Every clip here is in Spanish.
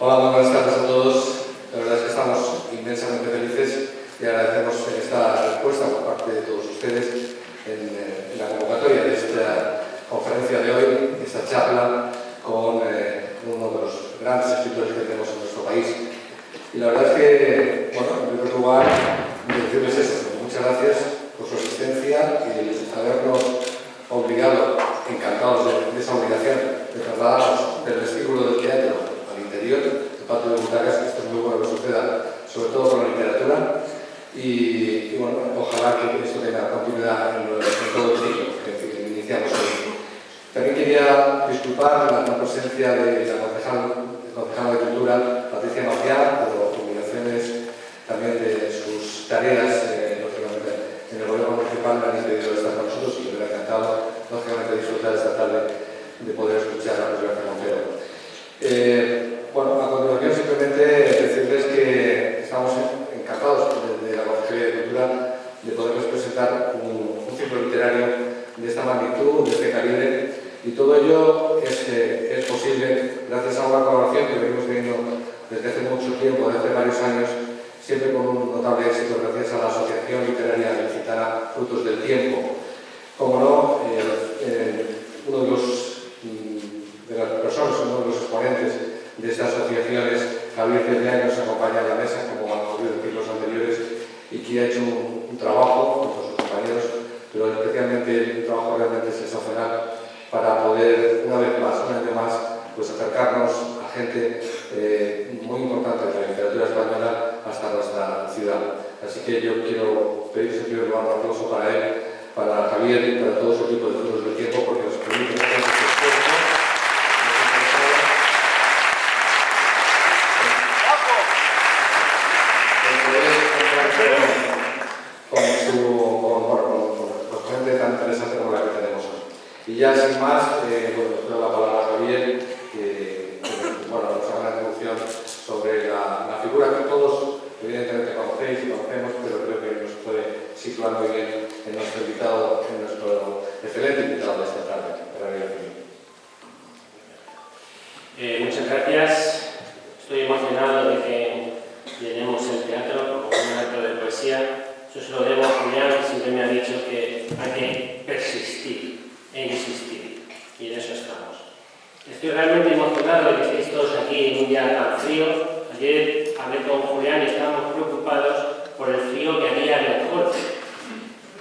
Hola, muy buenas tardes a todos. La verdad es que estamos inmensamente felices y agradecemos esta respuesta por parte de todos ustedes en la convocatoria de esta conferencia de hoy, esta charla con uno de los grandes escritores que tenemos en nuestro país. Y la verdad es que, bueno, en primer lugar, decirles esto, muchas gracias por su asistencia y habernos obligado, encantados de esa obligación, de trasladarnos del vestíbulo del teatro al interior del patio de butacas, que esto es muy bueno que suceda, sobre todo con la literatura, y bueno, ojalá que esto tenga continuidad en todo el ciclo que iniciamos hoy. También quería disculpar la no presencia de la concejala de Cultura, Patricia Maciá, por obligaciones también de sus tareas, lógicamente, en el gobierno municipal me han impedido estar con nosotros y me hubiera encantado, lógicamente, disfrutar esta tarde de poder escuchar a José García Montero. Bueno, a continuación simplemente decirles que estamos encantados desde la Consejería de Cultura de poderles presentar un ciclo literario de esta magnitud, de este calibre, y todo ello es posible gracias a una colaboración que venimos teniendo desde hace mucho tiempo, desde hace varios años, siempre con un notable éxito gracias a la Asociación Literaria Ilicitana Frutos del Tiempo. Como no, uno de las personas, uno de los exponentes de estas asociaciones, Javier Cervián, nos acompaña a la mesa, como han ocurrido en ciclos anteriores, y que ha hecho un trabajo con sus compañeros, pero especialmente un trabajo realmente sensacional para poder, un año más, pues acercarnos a gente muy importante de la literatura española hasta nuestra ciudad. Así que yo quiero pedir en primer lugar un aplauso para él, para Javier y para todo su equipo de Frutos del Tiempo, porque nos permite hacer este esfuerzo. Con gente tan interesante como la que tenemos hoy. Y ya sin más, doy la palabra a Javier, que bueno, nos haga una introducción sobre la figura que todos evidentemente conocéis y conocemos, pero creo que nos puede situar muy bien en nuestro invitado, en nuestro excelente invitado de esta tarde. Muchas gracias. Estoy emocionado de que llenemos el teatro con un acto de poesía. Eso se lo debo a Julián, que siempre me ha dicho que hay que persistir e insistir, y en eso estamos. Estoy realmente emocionado de que estéis todos aquí en un día tan frío. Ayer hablé con Julián y estábamos preocupados por el frío que había en el corte.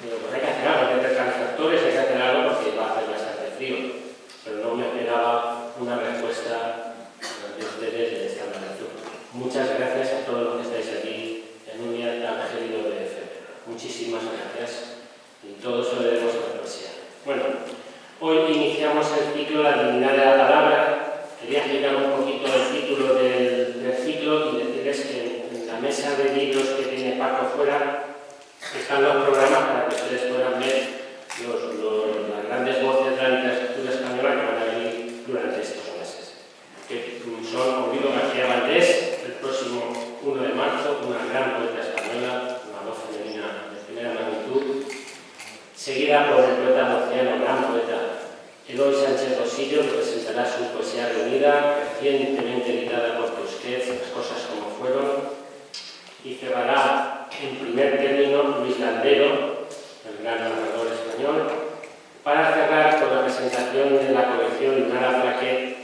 Digo, pues hay que hacer algo, hay que hacer calefactores, hay que hacer algo porque va a hacer bastante frío. Pero no me esperaba una respuesta de ustedes de esta magnitud. Muchas gracias a todos los que estáis aquí en un día tan gélido de febrero. Muchísimas gracias y todo eso lo debemos a la poesía. Bueno, hoy iniciamos el ciclo La dignidad de la palabra. Quería explicar un poquito el título del ciclo y decirles que en la mesa de libros que tiene Paco fuera están los programas para que ustedes puedan ver las grandes voces de la literatura española que van a venir durante estos meses. Que son Olvido García Valdés, el próximo 1 de marzo, una gran poeta española, una voz femenina de primera magnitud, seguida por el poeta murciano, gran poeta Eloy Sánchez Rosillo, que presentará su poesía reunida, recientemente editada por Tusquets, Las cosas como fueron, y cerrará en primer término Luis Landero, el gran narrador español, para cerrar con la presentación de la colección Lunara Plaquet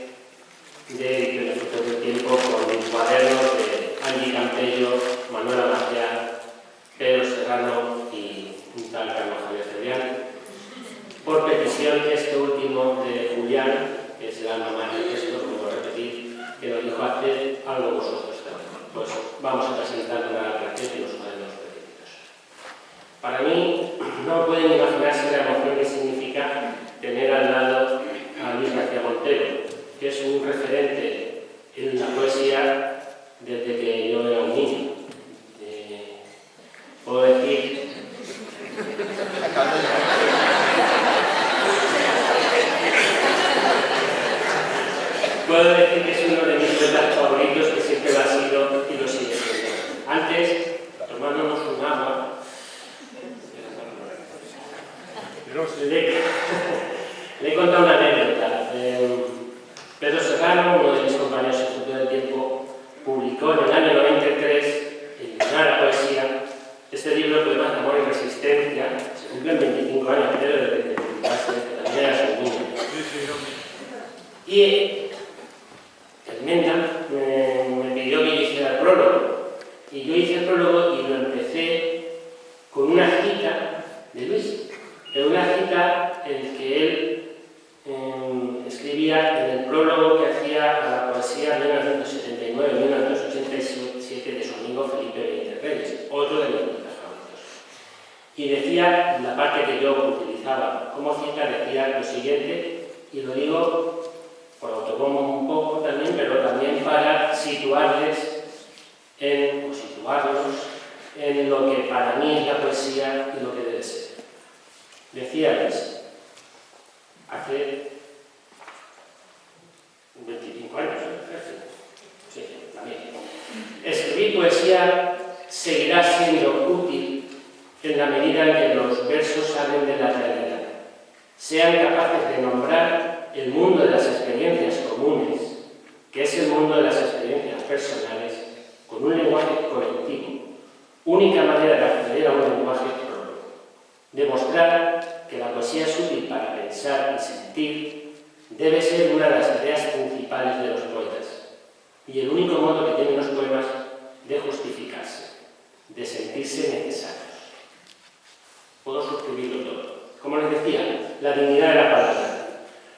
de Ediciones Frutos del Tiempo con cuadernos de Angie Campello, Manuela Maciá, Pedro Serrano y un tal Carlos Javier Cervián. Por petición, este último de Julián, que es el alma mater de esto, vuelvo a repetir, que nos dijo hacer algo vosotros también. Pues vamos a presentar Lunara Plaquet y los cuadernos preferidos. Para mí, no pueden imaginarse la emoción que significa tener al lado a Luis García Montero, que es un referente en la poesía desde que yo era un niño. Puedo decir que es uno de mis poetas favoritos, que siempre lo ha sido y lo sigue siendo. Antes, tomándonos un agua, le he contado una anécdota. Pedro Serrano, uno de mis compañeros en Frutos del Tiempo, publicó en el año 93, Eliminar la poesía, este libro, Poemas de amor y resistencia. Se cumplen 25 años, pero desde que publicaste, que también era su niño. Y Elmenda me pidió que yo hiciera el prólogo. Y yo hice el prólogo y lo empecé con una cita de Luis. Una cita en que él escribía en el prólogo que hacía a la poesía 1979-1987 de su amigo Felipe Benítez Reyes, otro de mis poetas favoritos. Y decía, la parte que yo utilizaba como cita, decía lo siguiente, y lo digo por autobombo un poco también, pero también para situarlos en lo que para mí es la poesía y lo que debe ser. Decíales, hace 25 años, sí, también. Escribir poesía seguirá siendo útil en la medida en que los versos hablen de la realidad, sean capaces de nombrar el mundo de las experiencias comunes, que es el mundo de las experiencias personales, con un lenguaje colectivo, única manera de acceder a un lenguaje propio. Demostrar que la poesía es útil para pensar y sentir debe ser una de las tareas principales de los poetas, y el único modo que tienen los poemas de justificarse, de sentirse necesarios. Puedo suscribirlo todo. Como les decía, la dignidad de la palabra.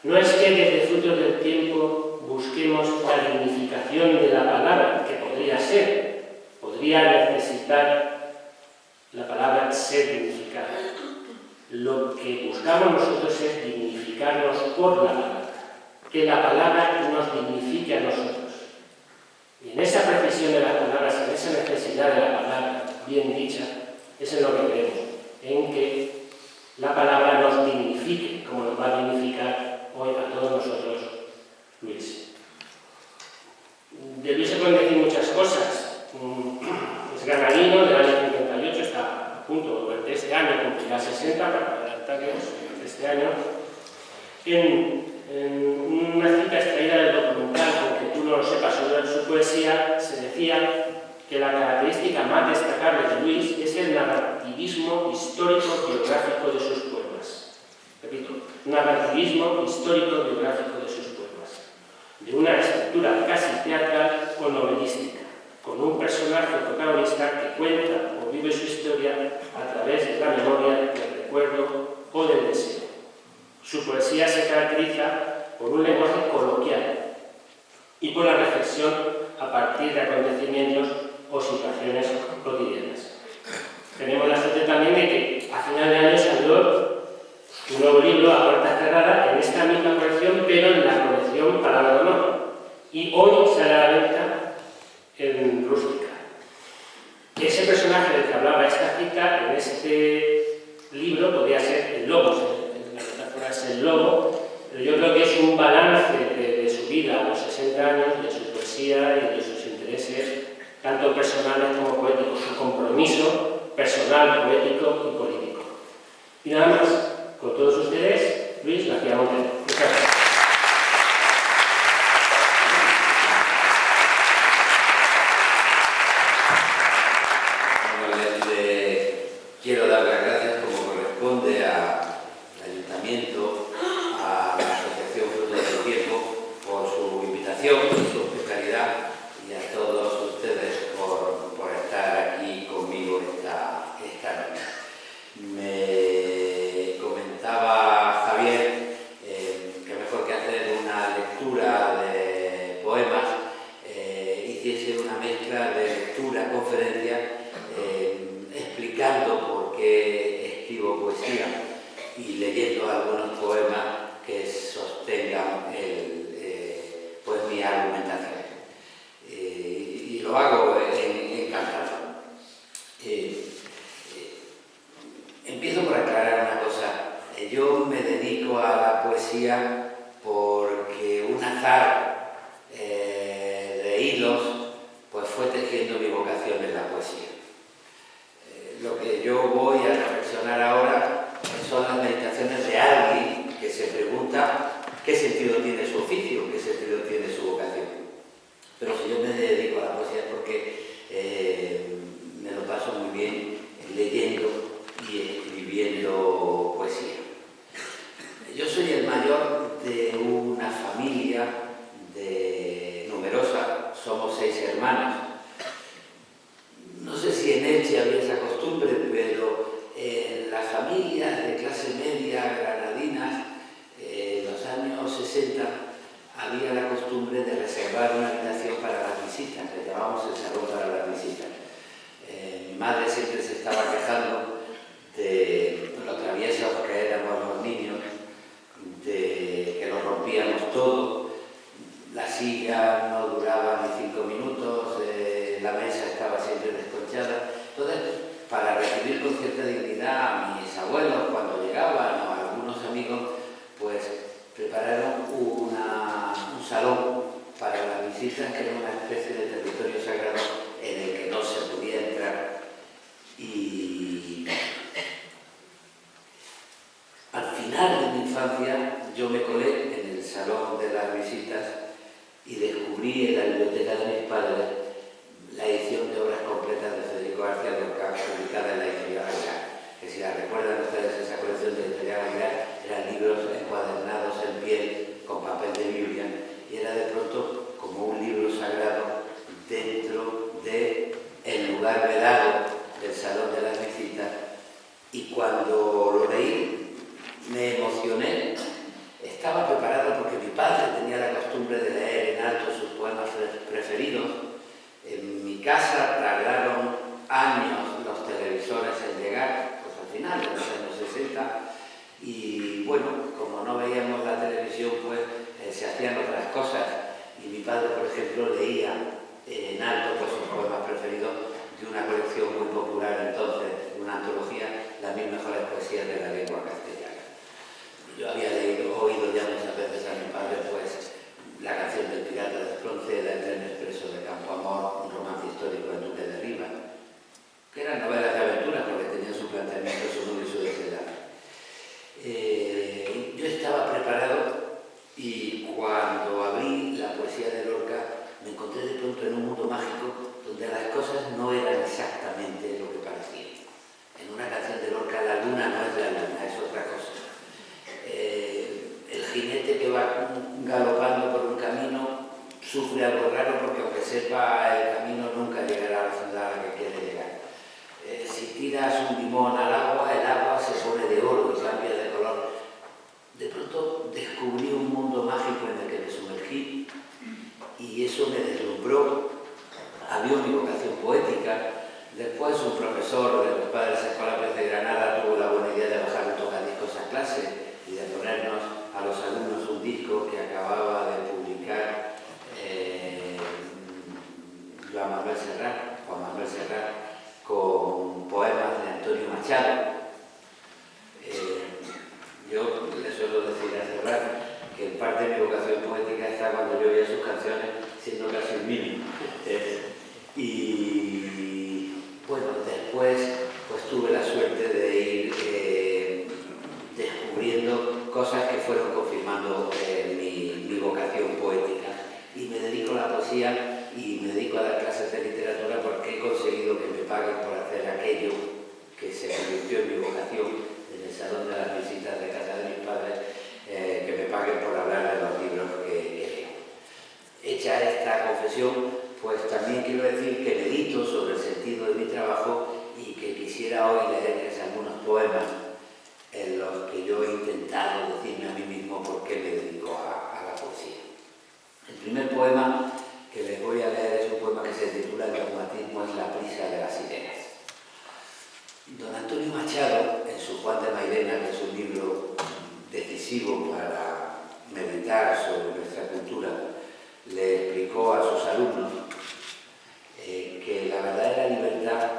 No es que desde Frutos del Tiempo busquemos la dignificación de la palabra, que podría necesitar la palabra ser dignificada. Lo que buscamos nosotros es dignificarnos por la palabra, que la palabra nos dignifique a nosotros. Y en esa precisión de las palabras, en esa necesidad de la palabra bien dicha, es en lo que creemos, en que la palabra nos dignifique, como nos va a dignificar hoy a todos nosotros Luis. De Luis se pueden decir muchas cosas. Es granadino, del año 58, está a punto de este año, cumplirá 60, para adelantarnos de este año. En una cita extraída del documental, aunque tú no lo sepas, sobre su poesía, se decía que la característica más destacable de Luis es el narrativismo histórico-biográfico de sus poemas. Repito, narrativismo histórico-biográfico de sus poemas. De una estructura casi teatral o novelística, con un personaje protagonista que cuenta o vive su historia a través de la memoria, del recuerdo o del deseo. Su poesía se caracteriza por un lenguaje coloquial y por la reflexión a partir de acontecimientos o situaciones cotidianas. Tenemos la suerte también de que a final de año salió un nuevo libro a puerta cerrada en esta misma colección, pero en la colección Palabra de Honor. Y hoy sale a la venta en Rústica. Ese personaje del que hablaba esta cita, en este libro, podría ser el lobo, la metáfora es el lobo, pero yo creo que es un balance de su vida a los 60 años, de su poesía y de sus intereses, tanto personales como poéticos, su compromiso personal, poético y político. Y nada más, con todos ustedes, Luis García Montero. Muchas gracias. Quiero dar las gracias como corresponde al Ayuntamiento, a la Asociación Frutos del Tiempo por su invitación, su hospitalidad y a todos ustedes por estar aquí conmigo esta noche. Me comentaba Javier que mejor que hacer una lectura de poemas hiciese una mezcla de lectura-conferencia explicando por qué escribo poesía y leyendo algunos poemas que sostengan pues mi argumentación. Y lo hago encantado. Empiezo por aclarar una cosa. Yo me dedico a la poesía porque un azar de hilos pues fue tejiendo mi vocación en la poesía. Lo que yo voy a reflexionar ahora son las meditaciones de alguien que se pregunta qué sentido tiene su oficio, qué sentido tiene su vocación. Pero si yo me dedico a la poesía es porque somos 6 hermanos. No sé si en Elche había esa costumbre, pero en las familias de clase media granadinas, en los años 60, había la costumbre de reservar una habitación para las visitas, le llamábamos el salón para las visitas. Mi madre siempre se estaba quejando de lo traviesos que éramos los niños, de que nos rompíamos todo, la silla no duraba ni 5 minutos, la mesa estaba siempre desconchada. Entonces, para recibir con cierta dignidad a mis abuelos cuando llegaban o a algunos amigos, pues prepararon un salón para las visitas, que era una especie de territorio sagrado en el que no se podía entrar. Y al final de mi infancia yo me colé en el salón de las visitas y descubrí en la biblioteca de mis padres la edición de obras completas de Federico García Lorca, publicada en la editorial Aguilar. Que si la recuerdan ustedes, esa colección de la editorial Aguilar eran libros encuadernados en piel con papel de Biblia, y era de pronto como un libro sagrado dentro del lugar vedado del salón de las visitas. Y cuando lo leí me emocioné. Estaba preparado porque mi padre tenía la costumbre de leer en alto sus poemas preferidos. En mi casa tardaron años los televisores en llegar, pues al final de los años 60, y bueno, como no veíamos la televisión, pues se hacían otras cosas, y mi padre, por ejemplo, leía en alto pues, sus poemas preferidos de una colección muy popular entonces, una antología, las 1000 mejores poesías de la lengua castellana. Yo había oído ya muchas veces a mi padre pues la canción del Pirata de Espronceda, El tren expreso de Campo Amor, un romance histórico del Duque de Rivas, que eran novelas de aventura porque tenían su planteamiento, su mundo y su desenlace. Yo estaba preparado y cuando abrí la poesía de Lorca me encontré de pronto en un mundo mágico donde las cosas no eran exactamente lo que parecían. En una canción de Lorca la luna no es la luna, es otra cosa. El jinete que va galopando por un camino sufre algo raro porque aunque sepa el camino nunca llegará a la ciudad a la que quiere llegar. Si tiras un limón al agua, el agua se pone de oro y cambia de color. De pronto descubrí un mundo mágico en el que me sumergí y eso me deslumbró. Abrió mi vocación poética. Después un profesor de los padres escolares de Granada tuvo la buena idea de bajar un tocadiscos a clase y de ponernos a los alumnos un disco que acababa de publicar Juan Manuel Serrat, con poemas de Antonio Machado. Yo le suelo decir a Serrat que en parte de mi vocación poética está cuando yo oía sus canciones siendo casi un niño. Y bueno, después pues tuve la suerte de ir descubriendo cosas que fueron confirmando mi vocación poética. Y me dedico a la poesía y me dedico a dar clases de literatura porque he conseguido que me paguen por hacer aquello que se convirtió en mi vocación en el salón de las visitas de casa de mis padres, que me paguen por hablar de los libros que leo. Hecha esta confesión, pues también quiero decir que medito sobre el sentido de mi trabajo y que quisiera hoy leerles algunos poemas en los que yo he intentado decirme a mí mismo por qué me dedico a la poesía. El primer poema que les voy a leer es un poema que se titula El dogmatismo es la prisa de las ideas. Don Antonio Machado, en su Juan de Mairena, que es un libro decisivo para meditar sobre nuestra cultura, le explicó a sus alumnos que la verdadera libertad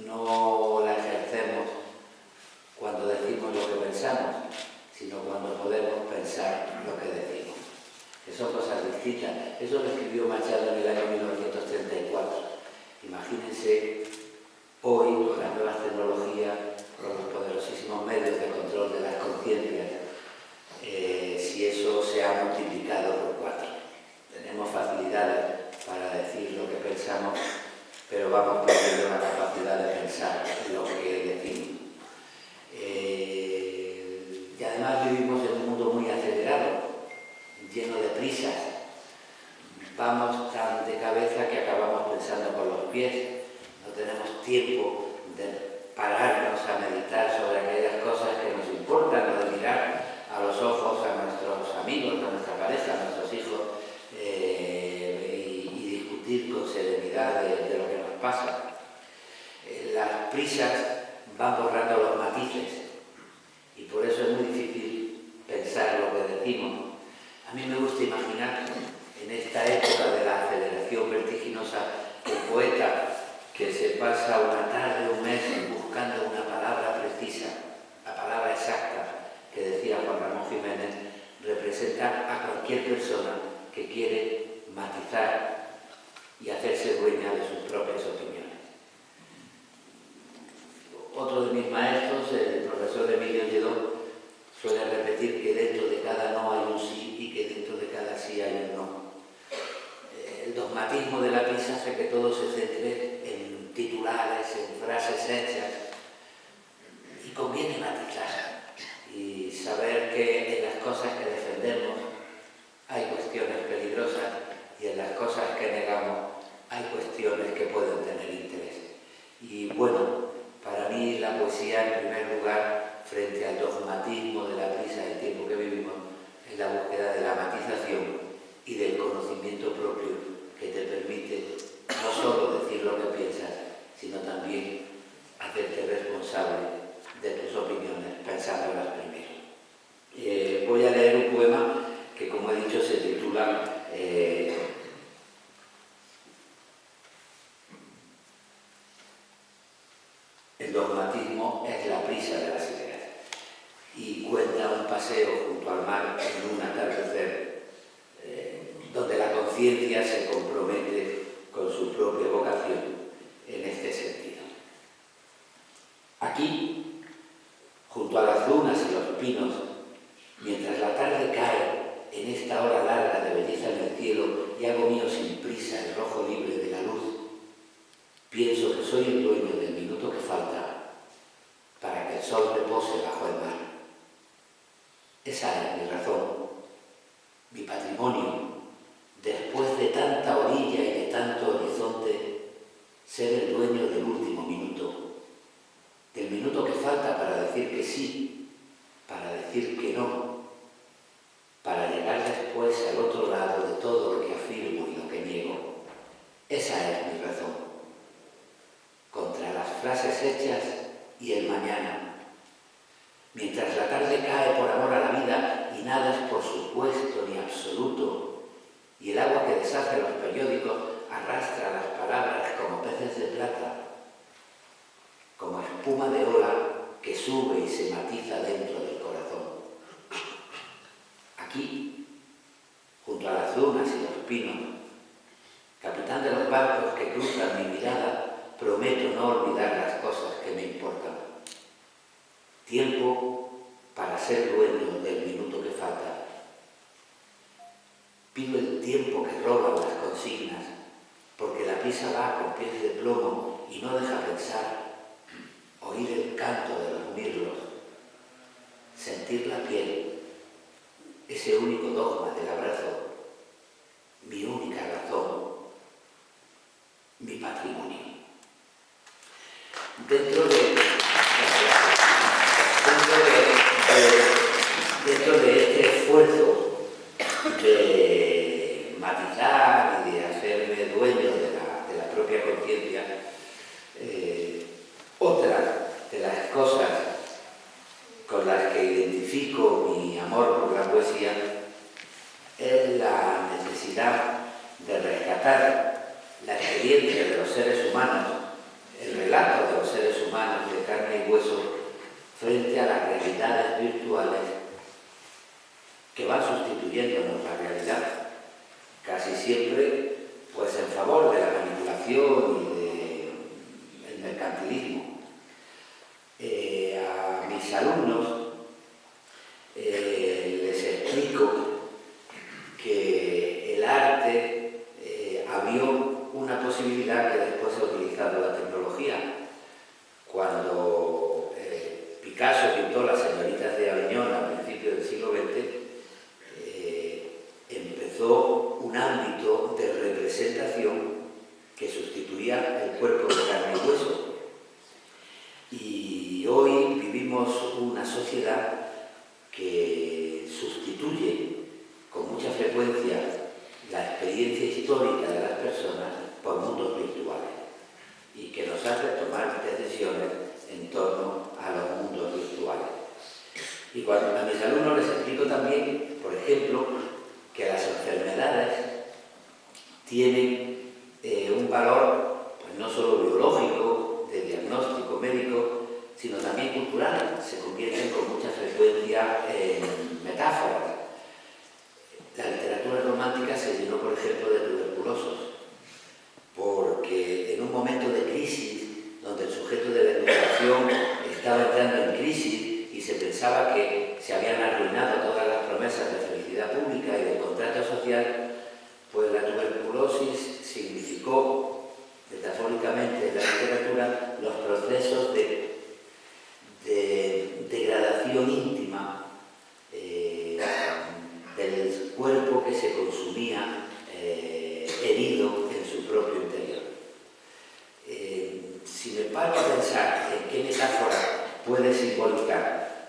no la ejercemos cuando decimos lo que pensamos, sino cuando podemos pensar lo que decimos. Que son cosas distintas. Eso lo escribió Machado en el año 1934. Imagínense hoy, con las nuevas tecnologías, con los poderosísimos medios de control de las conciencias, si eso se ha multiplicado por 4. Tenemos facilidades para decir lo que pensamos, pero vamos perdiendo la capacidad de pensar lo que decimos. Y además vivimos en un mundo muy acelerado, lleno de prisas. Vamos tan cabeza que acabamos pensando con los pies. No tenemos tiempo de pararnos a meditar sobre aquellas cosas que nos importan, o de mirar a los ojos a nuestros amigos, a nuestra pareja, a nuestros hijos, y discutir con serenidad de lo que nos pasa. Las prisas van borrando los matices y por eso es muy difícil pensar lo que decimos. A mí me gusta imaginar en esta época de la aceleración vertiginosa el poeta que se pasa una tarde, un mes buscando una palabra precisa, la palabra exacta que decía Juan Ramón Jiménez, representa a cualquier persona que quiere matizar y hacerse dueña de sus propias opiniones. Otro de mis maestros, el profesor Emilio Lledó, suele repetir que dentro de cada no hay un sí y que dentro de cada sí hay un no. El dogmatismo de la prisa hace que todo se centre en titulares, en frases hechas, y conviene matizar y saber que en las cosas que defendemos hay cuestiones peligrosas y en las cosas que negamos hay cuestiones que pueden tener interés. Y bueno, para mí la poesía, en primer lugar, frente al dogmatismo de la prisa del tiempo que vivimos, es la búsqueda de la matización y del conocimiento propio que te permite no solo decir lo que piensas, sino también hacerte responsable de tus opiniones, pensándolas primero. Voy a leer un poema que, como he dicho, se titula El dogmatismo es la prisa de las ideas, y cuenta un paseo junto al mar en un atardecer donde la conciencia se compromete con su propia vocación en este sentido. Aquí, junto a las dunas y los pinos, mientras la tarde cae en esta hora larga de belleza en el cielo y hago mío sin prisa el rojo libre de la luz, pienso que soy el dueño del minuto que falta para que el sol repose bajo el mar. Esa es mi razón, mi patrimonio, después de tanta orilla y de tanto horizonte, ser el dueño del último minuto, del minuto que falta para decir que sí, para decir que no, para llegar después al otro lado de todo lo que afirmo y lo que niego. Esa es mi razón. Contra las frases hechas y el mañana. Mientras la tarde cae por amor a la vida y nada es por supuesto ni absoluto, y el agua que deshace los periódicos arrastra las palabras como peces de plata, como espuma de ola que sube y se matiza dentro del corazón. Aquí, junto a las dunas y los pinos, capitán de los barcos que cruzan mi mirada, prometo no olvidar las cosas que me importan. Tiempo para ser dueño del minuto que falta. Pido el tiempo que roban las consignas, porque la prisa va con pies de plomo y no deja pensar, oír el canto de los mirlos, sentir la piel, ese único dogma del abrazo, mi única razón, mi patrimonio. Dentro de este esfuerzo de matizar y de hacerme dueño de la propia conciencia, otra de las cosas con las que identifico mi amor por la poesía es la necesidad de rescatar la experiencia de los seres humanos, el relato de los seres humanos de carne y hueso frente a las realidades virtuales que van sustituyendo nuestra realidad, casi siempre pues en favor de la manipulación y del mercantilismo. A mis alumnos les explico que el arte abrió una posibilidad que después ha utilizado la tecnología. Cuando Picasso pintó Las señoritas de Aviñón a principios del siglo XX, empezó un ámbito de representación que sustituía el cuerpo de carne y hueso. Y hoy vivimos una sociedad que sustituye con mucha frecuencia la experiencia histórica de las personas por mundos virtuales y que nos hace tomar decisiones en torno a los mundos virtuales. Y cuando a mis alumnos les explico también, por ejemplo, que las enfermedades tienen un valor pues no solo biológico, de diagnóstico médico, sino también cultural. Se convierten con mucha frecuencia en metáforas. La literatura romántica se llenó, por ejemplo, de tuberculosos, porque en un momento de crisis, donde el sujeto de la educación estaba entrando en crisis y se pensaba que se habían arruinado todas las promesas de felicidad pública y de contrato social, pues la tuberculosis significó, metafóricamente en la literatura, los procesos de degradación íntima del cuerpo que se consumía herido en su propio interior. Si me paro a pensar en qué metáfora puede simbolizar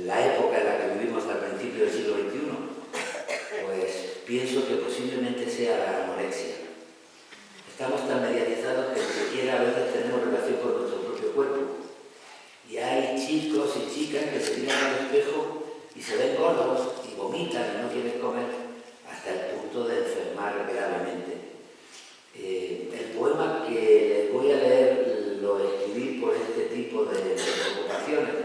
la época en la que vivimos al principio del siglo XXI, pues pienso que posiblemente sea la anorexia. Estamos tan mediatizados que ni siquiera a veces tenemos relación con nuestro propio cuerpo. Y hay chicos y chicas que se miran al espejo y se ven gordos y vomitan y no quieren comer hasta el punto de enfermar gravemente. El poema que les voy a leer lo escribí por este tipo de preocupaciones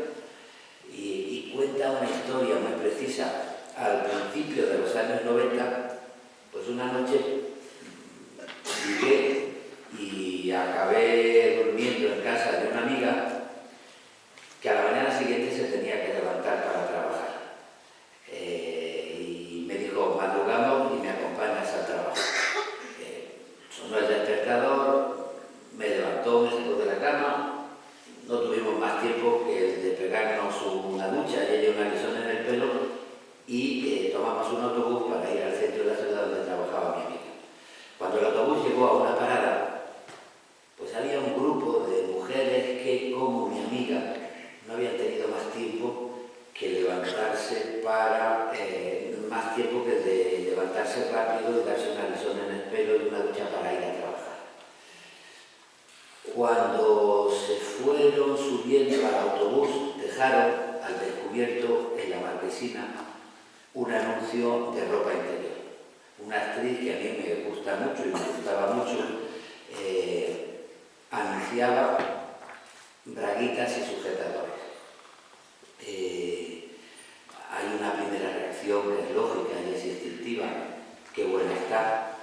y cuenta una historia muy precisa. Al principio de los años 90, pues una noche llegué y acabé durmiendo en casa de una amiga que a la mañana siguiente se tenía que levantar para trabajar. Y me dijo, madrugamos y me acompañas al trabajo. Sonó el despertador, me levantó, me sacó de la cama. No tuvimos más tiempo que el de pegarnos una ducha y ella una lisón en el pelo y tomamos un autobús para ir al centro de la ciudad donde trabajaba mi amiga. Cuando el autobús llegó a una parada, pues había un grupo de mujeres que, como mi amiga, no habían tenido más tiempo que levantarse más tiempo que de levantarse rápido y darse una lisón en el pelo y una ducha para ir a trabajar. Cuando se fueron subiendo al autobús, dejaron al descubierto en la marquesina un anuncio de ropa interior. Una actriz que a mí me gusta mucho y me gustaba mucho, anunciaba braguitas y sujetadores. Hay una primera reacción que es lógica y es instintiva, qué buena está,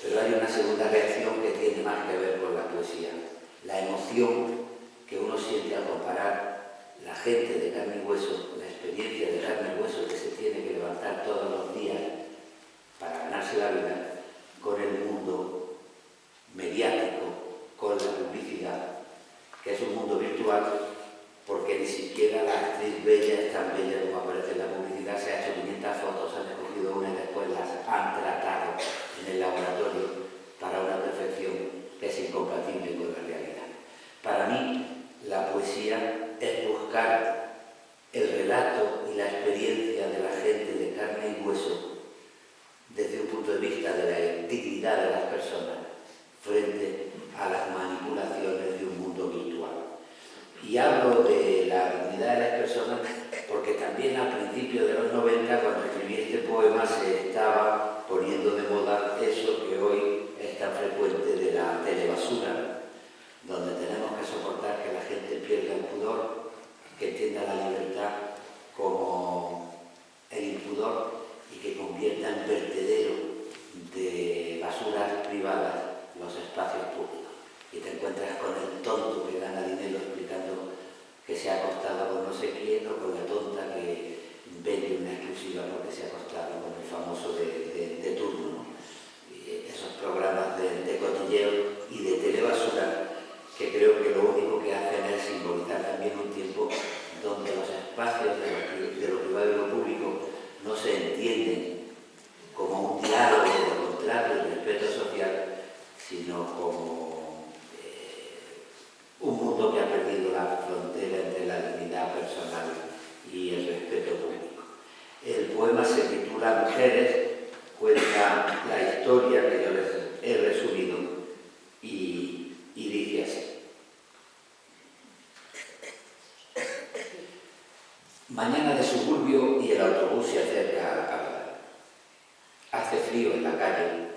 pero hay una segunda reacción que tiene más que ver con la poesía. La emoción que uno siente al comparar la gente de carne y hueso, la experiencia de carne y hueso que se tiene que levantar todos los días para ganarse la vida, con el mundo mediático, con la publicidad, que es un mundo virtual, porque ni siquiera la actriz bella es tan bella como aparece en la publicidad. Se ha hecho 500 fotos, han escogido una y después las han tratado en el laboratorio para una perfección que es incompatible con la realidad. Para mí, la poesía es buscar el relato y la experiencia de la gente de carne y hueso desde un punto de vista de la dignidad de las personas frente a las manipulaciones de un mundo virtual. Y hablo de la dignidad de las personas porque también a principios de los 90, cuando escribí este poema, se estaba poniendo de moda eso que hoy es tan frecuente de la telebasura, donde tenemos que soportar que la gente pierda el pudor, que entienda la libertad como el impudor y que convierta en vertedero de basuras privadas los espacios públicos. Y te encuentras con el tonto que gana dinero explicando que se ha acostado con no sé quién, o con la tonta que vende una exclusiva porque se ha acostado con el famoso de turno, ¿no? Y esos programas de cotilleo y de telebasura que creo que lo único que hacen es simbolizar también un tiempo donde los espacios de lo privado y lo público no se entienden como un diálogo de contrato y respeto social, sino historia que yo les he resumido y dice así. Mañana de suburbio y el autobús se acerca a la parada. Hace frío en la calle,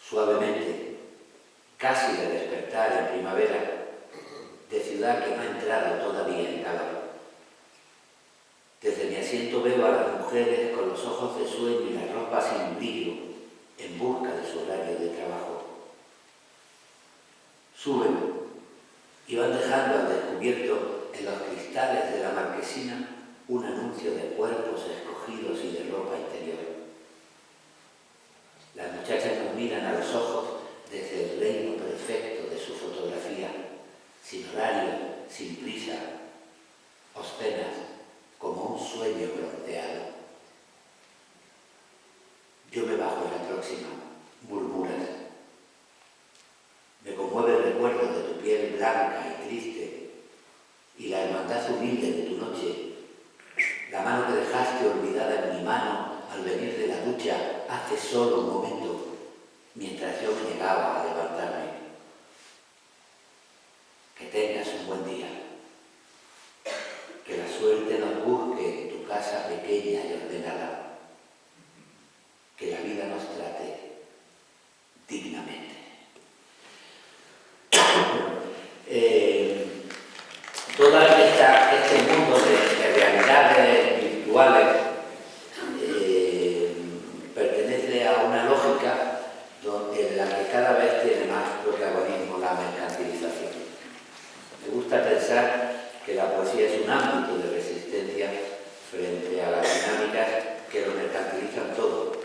suavemente, casi de despertar en primavera, de ciudad que no ha entrado todavía en calor. Desde mi asiento veo a las mujeres con los ojos de sueño y las ropas sin brillo, en busca de su horario de trabajo. Suben y van dejando al descubierto en los cristales de la marquesina un anuncio de cuerpos escogidos y de ropa interior. Las muchachas nos miran a los ojos desde el reino perfecto de su fotografía, sin horario, sin prisa, obscenas, como un sueño bronceado. Yo me bajo en la próxima, murmuras. Me conmueve el recuerdo de tu piel blanca y triste y la hermandad humilde de tu noche, la mano que dejaste olvidada en mi mano al venir de la ducha hace solo un momento, mientras yo me negaba a levantarme. Que tengas un buen día. Que la suerte nos busque en tu casa pequeña y ordenada. Que la vida nos trate dignamente. Todo este mundo de realidades virtuales pertenece a una lógica en la que cada vez tiene más protagonismo la mercantilización. Me gusta pensar que la poesía es un ámbito de resistencia frente a las dinámicas que lo mercantilizan todo.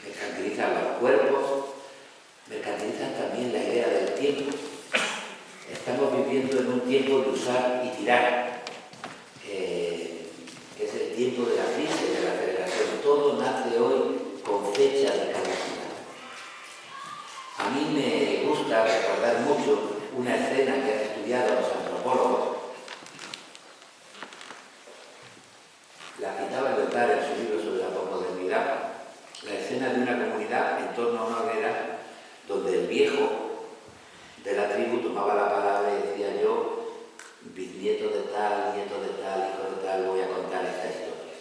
Mercantilizan los cuerpos, mercantilizan también la idea del tiempo. Estamos viviendo en un tiempo de usar y tirar, que es el tiempo de la prisa y de la aceleración. Todo nace hoy con fecha de caducidad. A mí me gusta recordar mucho una escena que han estudiado los antropólogos. La citaba Lyotard en su libro sobre la posmodernidad, la escena de una comunidad en torno a una hoguera donde el viejo de la tribu tomaba la palabra y decía: yo, bisnieto de tal, nieto de tal, hijo de tal, voy a contar esta historia.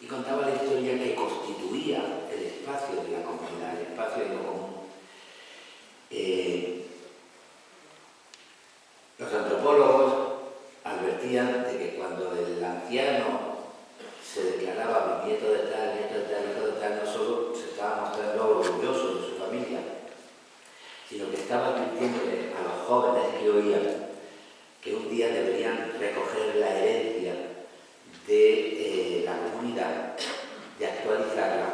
Y contaba la historia que constituía el espacio de la comunidad, el espacio de lo común. Los antropólogos advertían de que cuando el anciano se declaraba bisnieto de tal, nieto de tal, hijo de tal, no solo se estaba mostrando orgulloso de su familia, sino que estaba advirtiéndole a los jóvenes que oían que un día deberían recoger la herencia de la comunidad, de actualizarla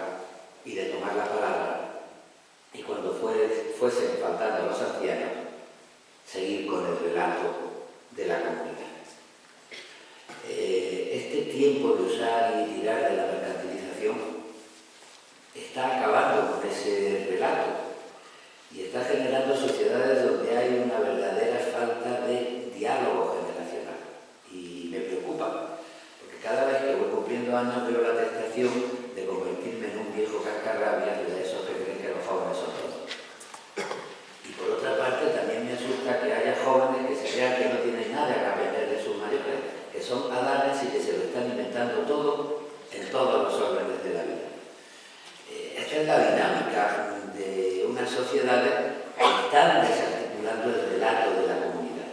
y de tomar la palabra, y cuando fuesen faltando los ancianos, seguir con el relato de la comunidad. Este tiempo de usar y tirar de la mercantilización está acabando con ese relato y está generando sociedades donde hay una verdadera falta de diálogo generacional. Y me preocupa, porque cada vez que voy cumpliendo años veo la tentación de convertirme en un viejo cascarrabias de esos que creen que los jóvenes son todos. Y por otra parte también me asusta que haya jóvenes que se crean que no tienen nada que aprender de sus mayores, que son adanes y que se lo están inventando todo en todos los órdenes de la vida. Esta es la dinámica de unas sociedades que están desarticulando el relato de la comunidad.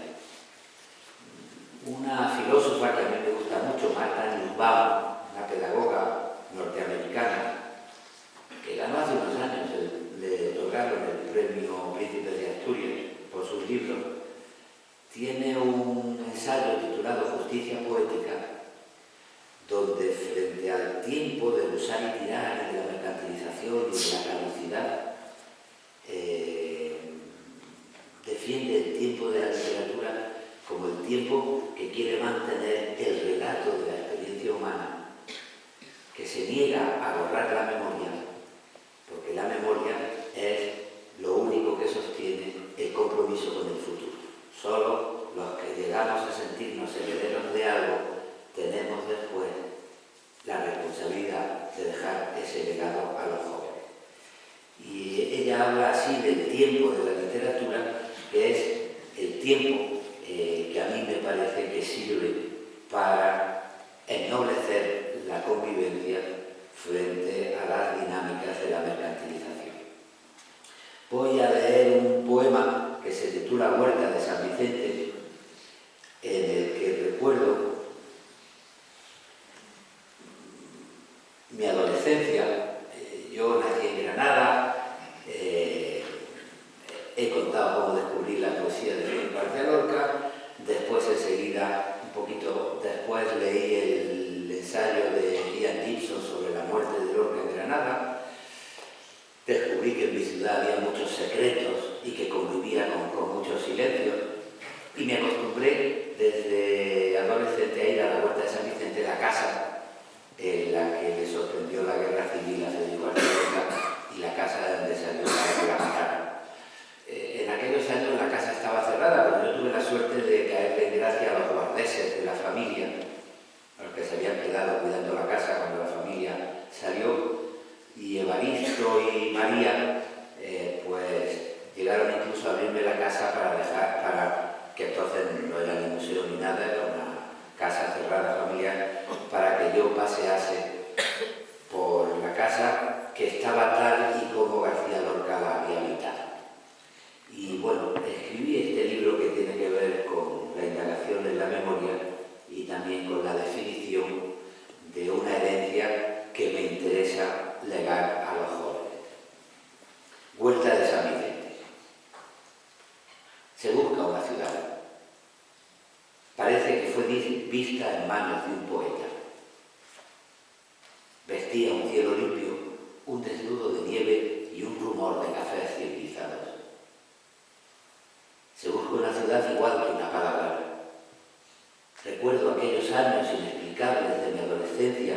Una filósofa que a mí me gusta mucho, Martha Nussbaum, una pedagoga norteamericana, que ganó hace unos años, le otorgaron el premio Príncipe de Asturias por sus libros, tiene un ensayo titulado Justicia Poética, donde frente al tiempo del usar y tirar y de la mercantilización y de la caducidad, defiende el tiempo de la literatura como el tiempo que quiere mantener el relato de la experiencia humana, que se niega a borrar la memoria, porque la memoria es lo único que sostiene el compromiso con el futuro. Solo los que llegamos a sentirnos herederos de algo tenemos después la responsabilidad de dejar ese legado a los jóvenes. Y ella habla así del tiempo de la literatura, que es el tiempo que a mí me parece que sirve para ennoblecer la convivencia frente a las dinámicas de la mercantilización. Voy a leer un poema que se titula Huerta de San Vicente, en el que recuerdo mi adolescencia. Yo nací en Granada, he contado cómo descubrí la poesía de Felipe García Lorca, después enseguida, un poquito después, leí el ensayo de Ian Gibson sobre la muerte de Lorca en Granada, descubrí que en mi ciudad había muchos secretos y que convivía con muchos silencios, y me acostumbré desde adolescente a ir a la Huerta de San Vicente, la casa en la que le sorprendió la guerra civil a Felipe García Lorca y la casa de donde salió para que la mataran. En aquellos años la casa estaba cerrada, pero yo tuve la suerte de caerle en gracia a los guardeses de la familia, a los que se habían quedado cuidando la casa cuando la familia salió, y Evaristo y María pues llegaron incluso a abrirme la casa para que entonces no era ni museo ni nada, era una casa cerrada familiar, para que yo pasease por la casa que estaba tal y como García Lorca la había habitado. Y bueno, escribí este libro que tiene que ver con la indagación en la memoria y también con la definición de una herencia que me interesa legar a los jóvenes. Huerta de San Vicente. Se busca una ciudad. Parece que fue vista en manos de un poeta. Vestía un cielo limpio, un desnudo de nieve y un rumor de cafés civilizados. Se busca una ciudad igual que una palabra. Recuerdo aquellos años inexplicables de mi adolescencia,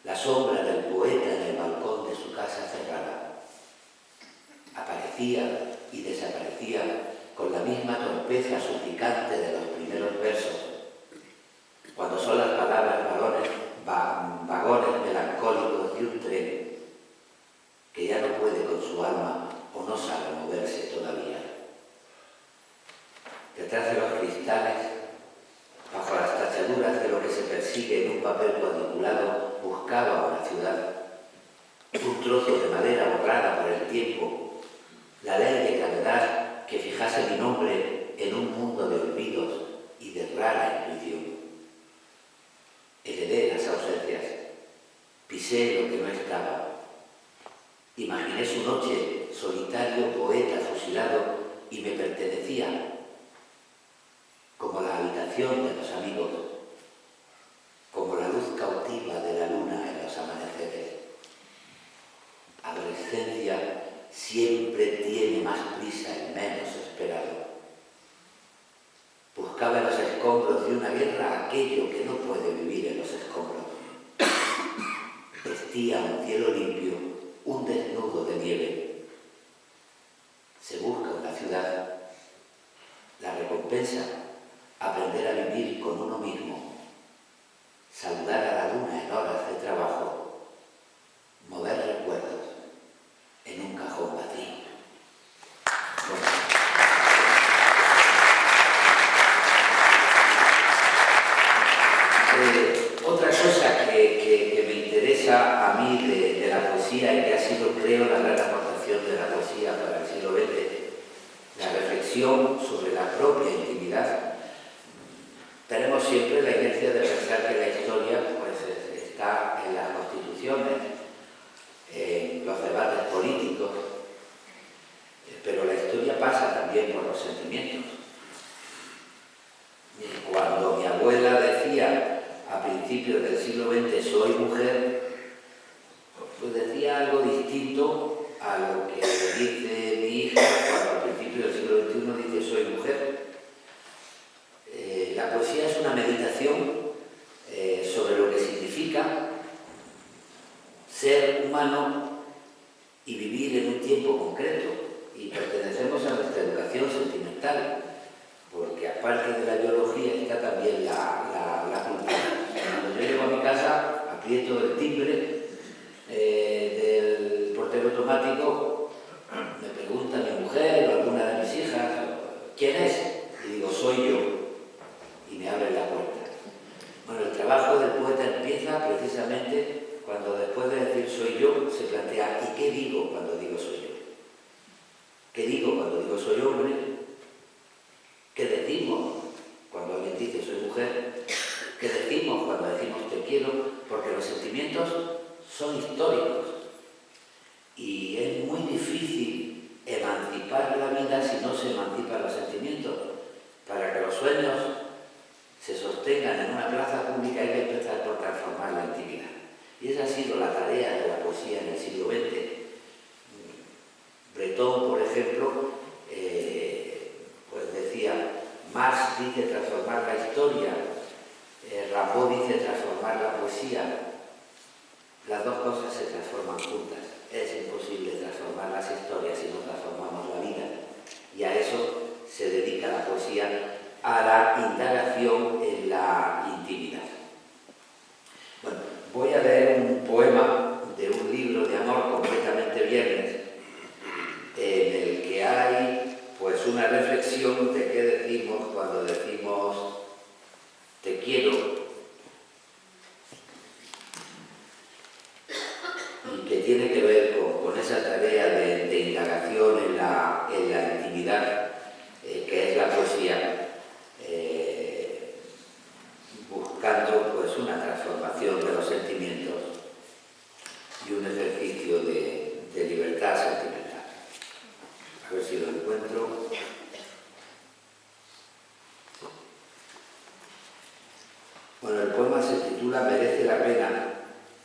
la sombra del poeta en el balcón de su casa cerrada. Aparecía y desaparecía con la misma torpeza suplicante de los primeros versos, cuando son las palabras vagones melancólicos de un tren que ya no puede con su alma o no sabe moverse todavía. Detrás de los cristales, bajo las tachaduras de lo que se persigue en un papel cuadriculado, buscaba una ciudad, un trozo de madera borrada por el tiempo, la ley de gravedad que fijase mi nombre en un mundo de olvidos y de rara intuición. Heredé las ausencias, pisé lo que no estaba, imaginé su noche, solitario poeta fusilado, y me pertenecía, como la habitación de los amigos, como la luz cautiva de la luna en los amaneceres. Adolescencia siempre tiene más prisa y menos esperado. Buscaba en los escombros de una guerra aquello que no puede vivir en los escombros. Vestía un cielo limpio, un desnudo de nieve. Se busca una ciudad. La recompensa, aprender a vivir con uno mismo, saludar a la luna en horas de trabajo, mover recuerdos en un cajón vacío. Otra cosa que me interesa a mí de la poesía y que ha sido, creo, la gran aportación de la poesía para el siglo XX, la reflexión sobre la propia intimidad. Tenemos siempre la inercia de pensar que la historia pues, está en las constituciones, en los debates políticos, pero la historia pasa también por los sentimientos. Cuando mi abuela decía a principios del siglo XX soy mujer, pues decía algo distinto a lo que dice mi hija cuando a principios del siglo XXI dice soy mujer. La poesía es una meditación sobre lo que significa ser humano y vivir en un tiempo concreto, y pertenecemos a nuestra educación sentimental, porque aparte de la biología está también la cultura. Cuando yo llego a mi casa, aprieto el timbre del portero automático son históricos y es muy difícil emancipar la vida si no se emancipan los sentimientos. Para que los sueños se sostengan en una plaza pública hay que empezar por transformar la intimidad. Y esa ha sido la tarea de la poesía en el siglo XX. Breton, por ejemplo, pues decía, Marx dice transformar la historia, Rimbaud dice transformar la poesía. Las dos cosas se transforman juntas. Es imposible transformar las historias si no transformamos la vida. Y a eso se dedica la poesía, a la indagación en la intimidad. Bueno, voy a leer un poema de un libro de amor completamente viernes, en el que hay pues una reflexión de qué decimos cuando decimos te quiero, y que tiene que ver con esa tarea de indagación en la intimidad, que es la poesía, buscando pues una transformación de los sentimientos y un ejercicio de libertad sentimental. A ver si lo encuentro. Bueno, el poema se titula Merece la pena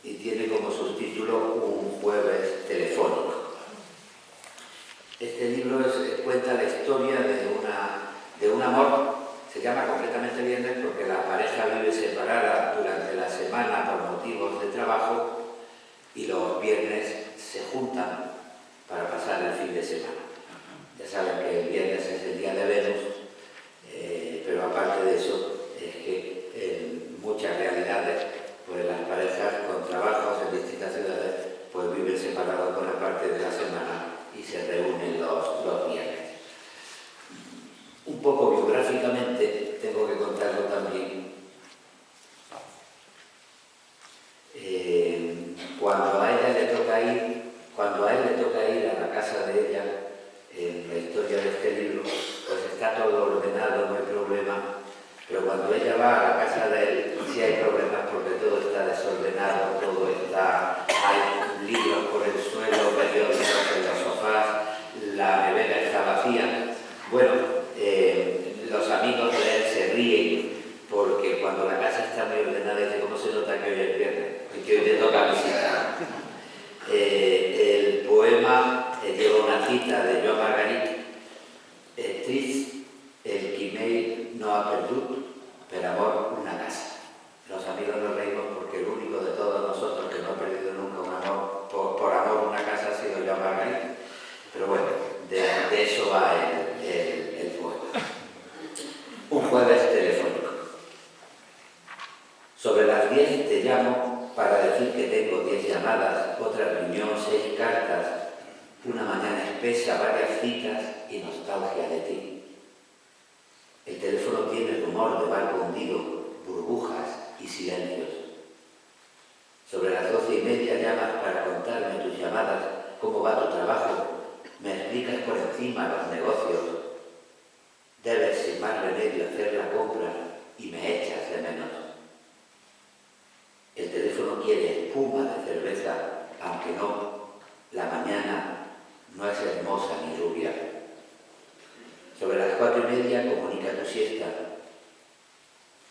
y tiene como subtítulo Un jueves telefónico. Este libro cuenta la historia de un amor. Se llama completamente viernes porque la pareja vive separada durante la semana por motivos de trabajo y los viernes se juntan para pasar el fin de semana. Ya saben que el viernes es el día de Venus, pero aparte de eso es que en muchas realidades pues las parejas con trabajos en distintas ciudades pues viven separados buena parte de la semana y se reúnen los viernes. Un poco biográficamente tengo que contarlo también. Cuando a él le toca ir a la casa de ella, en la historia de este libro, pues está todo ordenado, no hay problema, pero cuando ella va a la casa de él sí hay problemas porque todo está desordenado, hay libros por el suelo, periódicos en los sofás, la nevera está vacía. Bueno, los amigos de él se ríen porque cuando la casa está muy ordenada dice ¿cómo se nota que hoy es viernes? Y que hoy te toca visitar. El poema lleva una cita de Joan Margarit, trist el qui mai no ha perdut per amor una casa. Los amigos nos reímos porque el único de todos nosotros que no ha perdido nunca un amor, por amor una casa ha sido Joan Margarit. Pero bueno, de eso va el poema. Un jueves telefónico. Sobre las 10 te llamo para decir que tengo 10 llamadas, otra reunión, 6 cartas, una mañana espesa, varias citas y nostalgia de ti. El teléfono tiene rumor de barco hundido, burbujas y silencios. Sobre las 12:30 llamas para contarme tus llamadas, cómo va tu trabajo, me explicas por encima los negocios. Debes sin más remedio hacer la compra y me echas de menos. El teléfono quiere espuma de cerveza, aunque no, la mañana no es hermosa ni rubia. Sobre las 4:30 comunica tu siesta.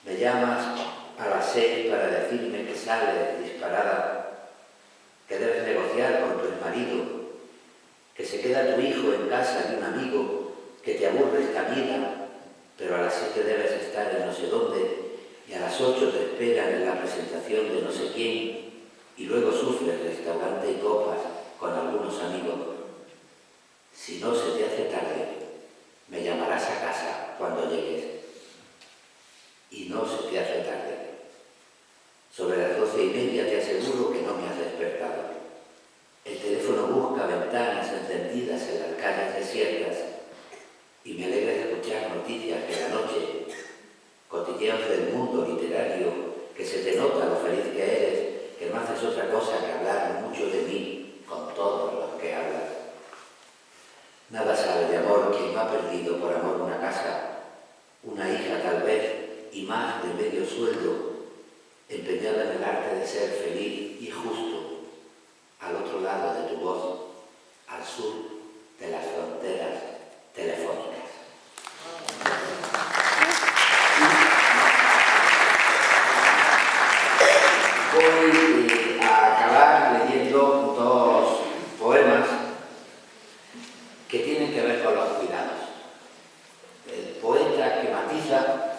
Me llamas a las 6 para decirme que sales disparada, que debes negociar con tu exmarido, que se queda tu hijo en casa de un amigo, que te aburre esta vida, pero a las 7 debes estar en no sé dónde y a las 8 te esperan en la presentación de no sé quién y luego sufres restaurante y copas con algunos amigos. Si no se te hace tarde, me llamarás a casa cuando llegues. Y no se te hace tarde. Sobre las 12:30 te aseguro que no me has despertado. El teléfono busca ventanas encendidas en las calles desiertas y me alegra escuchar noticias de la noche, cotilleos del mundo literario, que se te nota lo feliz que eres, que no haces otra cosa que hablar mucho de mí con todos los que hablas. Nada sabe de amor quien no ha perdido por amor una casa, una hija tal vez, y más de medio sueldo, empeñada en el arte de ser feliz y justo, al otro lado de tu voz, al sur de las fronteras telefónicas. Voy a acabar leyendo dos poemas que tienen que ver con los cuidados. El poeta que matiza,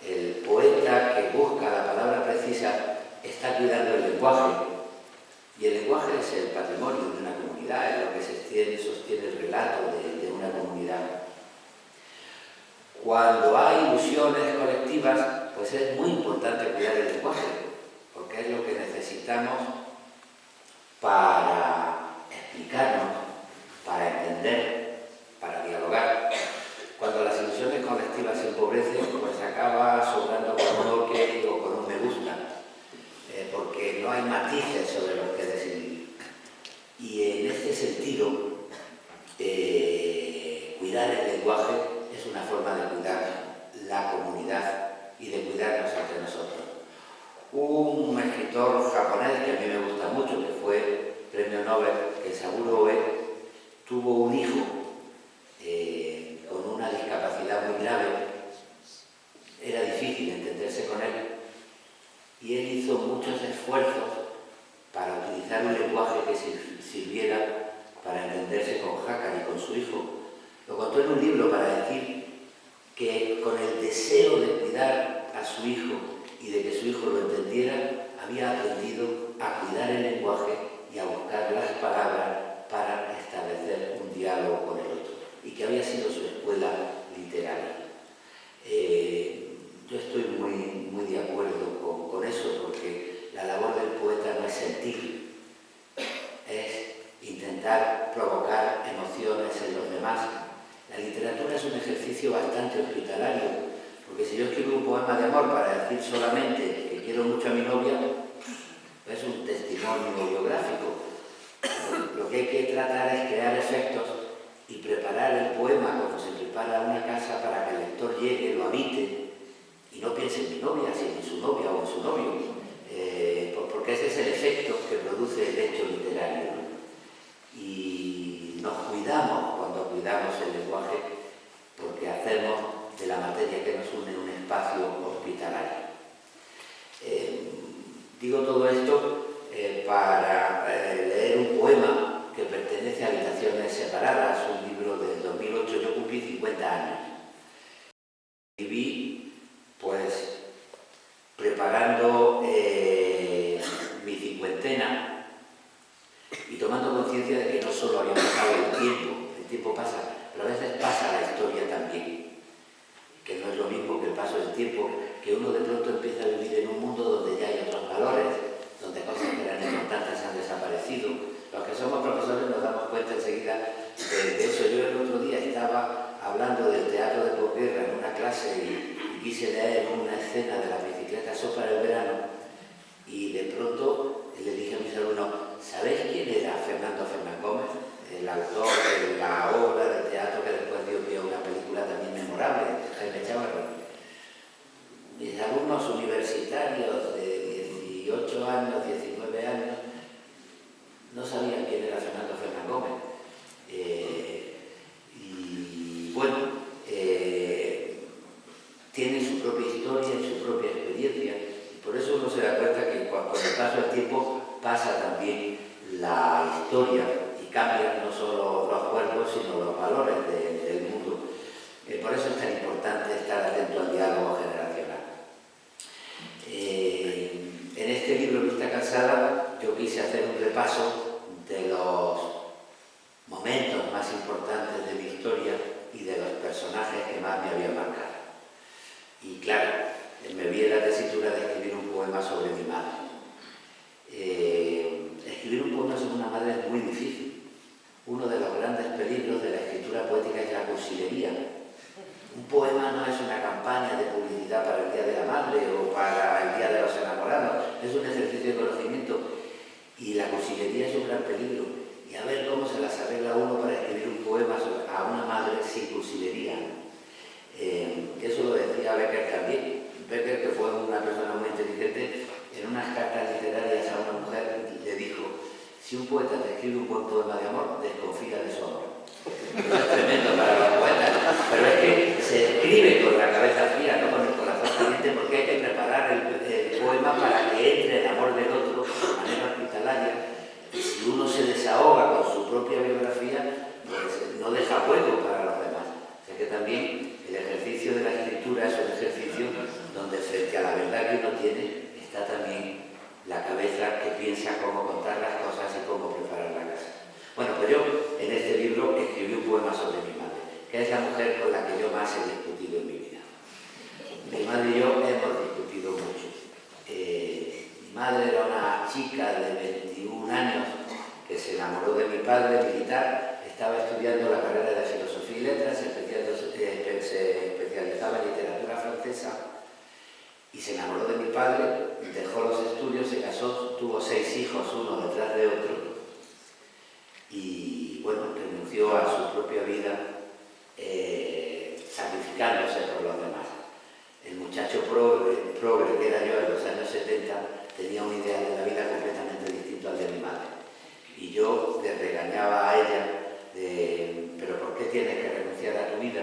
el poeta que busca la palabra precisa, está cuidando el lenguaje. Y el lenguaje es el patrimonio de una comunidad, es lo que sostiene el relato de una comunidad. Cuando hay ilusiones colectivas, pues es muy importante cuidar el lenguaje, porque es lo que necesitamos para explicarnos, para entender, para dialogar. Cuando las ilusiones colectivas se empobrecen, pues acaba sobrando con un ok o con un me gusta, porque no hay matices sobre los que decidir. Y en este sentido, cuidar el lenguaje es una forma de cuidar la comunidad y de cuidarnos entre nosotros. Un escritor japonés que a mí me gusta mucho, que fue premio Nobel, Kensaburo Oe, tuvo un hijo con una discapacidad muy grave. Era difícil entenderse con él y él hizo muchos esfuerzos para utilizar un lenguaje que sirviera para entenderse con Hakari y con su hijo. Lo contó en un libro para decir que con el deseo de cuidar a su hijo y de que su hijo lo entendiera, había aprendido a cuidar el lenguaje y a buscar las palabras para establecer un diálogo con el otro, y que había sido su escuela literaria. Yo estoy muy de acuerdo con eso, porque la labor del poeta no es sentir, es intentar provocar emociones en los demás. La literatura es un ejercicio bastante hospitalario, porque si yo escribo un poema de amor para decir solamente que quiero mucho a mi novia, es un testimonio biográfico. Lo que hay que tratar es crear efectos y preparar el poema como se prepara una casa para que el lector llegue, lo habite y no piense en mi novia, sino en su novia o en su novio, porque ese es el efecto que produce el hecho literario, ¿no? Y nos cuidamos cuando cuidamos el lenguaje, porque hacemos de la materia que nos une un espacio hospitalario. Digo todo esto para leer un poema que pertenece a Habitaciones Separadas, un libro del 2008. Yo cumplí 50 años. Viví, pues, preparando mi cincuentena y tomando conciencia de que no solo había pasado el tiempo pasa, pero a veces pasa la historia también, que no es lo mismo que el paso del tiempo, que uno de pronto empieza a vivir en un mundo donde ya hay otros valores, donde cosas que eran importantes han desaparecido. Los que somos profesores nos damos cuenta enseguida de eso. Yo el otro día estaba hablando del teatro de posguerra en una clase y quise leer una escena de las bicicletas para el verano, y de pronto le dije a mis alumnos: ¿sabéis quién era Fernando Fernán Gómez? El autor de la obra de teatro que después dio pie a una película también memorable, Jaime Chavarri. Mis alumnos universitarios de 18 años, 19 años, no sabían quién era Fernando Fernán Gómez. Y bueno, tienen su propia historia y su propia experiencia, y por eso uno se da cuenta que con el paso del tiempo pasa también la historia y cambian no solo los cuerpos sino los valores del mundo. Por eso es tan importante estar atento al diálogo generacional. En este libro, Vista Cansada, yo quise hacer un repaso de los momentos más importantes de mi historia y de los personajes que más me habían marcado. Y claro, me vi en la tesitura de escribir un poema sobre mi madre. Escribir un poema sobre una madre es muy difícil. Uno de los grandes peligros de la escritura poética es la cursilería. Un poema no es una campaña de publicidad para el Día de la Madre o para el Día de los Enamorados, es un ejercicio de conocimiento, y la cursilería es un gran peligro. Y a ver cómo se las arregla uno para escribir un poema a una madre sin cursilería. Eso lo decía Becker también. Becker, que fue una persona muy inteligente, en unas cartas literarias a una mujer le dijo: si un poeta te escribe un buen poema de amor, desconfía de su amor. Eso es tremendo para los poetas, pero es que se escribe con la cabeza fría, no con el corazón caliente, porque hay que preparar el poema para que entre el amor del otro de manera hospitalaria. Y si uno se desahoga con su propia biografía, pues no deja hueco para los demás. O sea que también el ejercicio de la escritura es un ejercicio donde frente a la verdad que uno tiene está también la cabeza que piensa cómo contar las cosas y cómo preparar la casa. Bueno, pues yo en este libro escribí un poema sobre mi madre, que es la mujer con la que yo más he discutido en mi vida. Mi madre y yo hemos discutido mucho. Mi madre era una chica de 21 años que se enamoró de mi padre militar, estaba estudiando la carrera de Filosofía y Letras, se especializaba en literatura francesa y se enamoró de mi padre, dejó los estudios, se casó, tuvo 6 hijos, uno detrás de otro, y bueno, renunció a su propia vida sacrificándose por los demás. El muchacho progre que era yo en los años 70 tenía un ideal de la vida completamente distinto al de mi madre. Y yo le regañaba a ella pero ¿por qué tienes que renunciar a tu vida?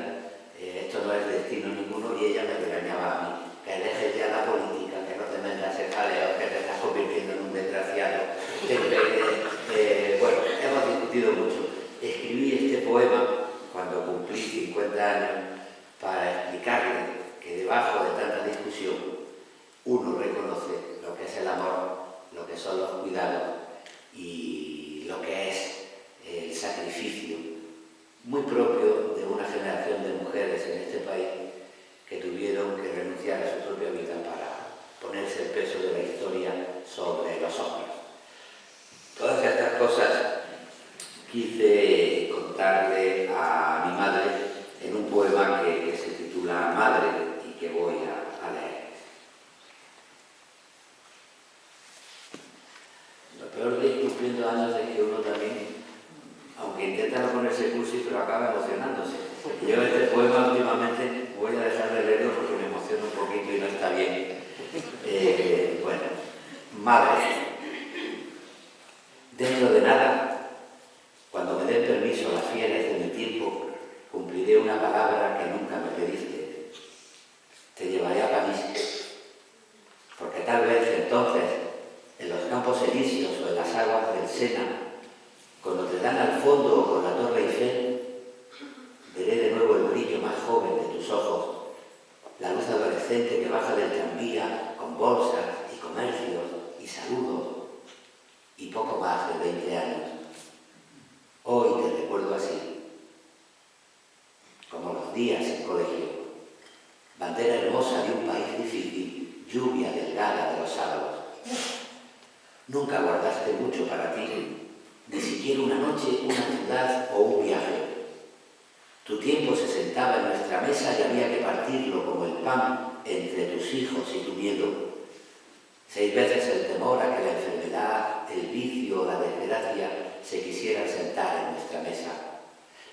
Esto no es destino ninguno, y ella me regañaba a mí. Que dejes ya la política, que no te metas en jaleos, que te estás convirtiendo en un desgraciado. Bueno, hemos discutido mucho. Escribí este poema cuando cumplí 50 años para explicarle que debajo de tanta discusión uno reconoce lo que es el amor, lo que son los cuidados y lo que es el sacrificio muy propio de una generación de mujeres en este país que tuvieron que renunciar a su propia vida para ponerse el peso de la historia sobre los hombros. Todas estas cosas quise contarle a mi madre en un poema que se titula Madre y que voy a leer. Lo peor de ir cumpliendo años es que uno también, aunque intenta no ponerse cursi, pero acaba emocionándose. Yo este poema últimamente voy a dejar de leerlo porque me emociona un poquito y no está bien. Bueno, madre, dentro de nada, cuando me den permiso las fieles de mi tiempo, cumpliré una palabra que nunca me pediste. Te llevaré a París, porque tal vez entonces, en los campos elíseos o en las aguas del Sena, con Notre Dame al fondo o con la Torre Eiffel, veré de nuevo el brillo más joven de tus ojos, la luz adolescente que baja del tranvía con bolsas y comercios y saludos y poco más de 20 años. Hoy te recuerdo así, como los días en colegio, bandera hermosa de un país difícil, lluvia delgada de los sábados. Nunca guardaste mucho para ti, ni siquiera una noche, una ciudad o un viaje. Tu tiempo se sentaba en nuestra mesa y había que partirlo como el pan entre tus hijos y tu miedo. 6 veces el temor a que la enfermedad, el vicio o la desgracia se quisieran sentar en nuestra mesa.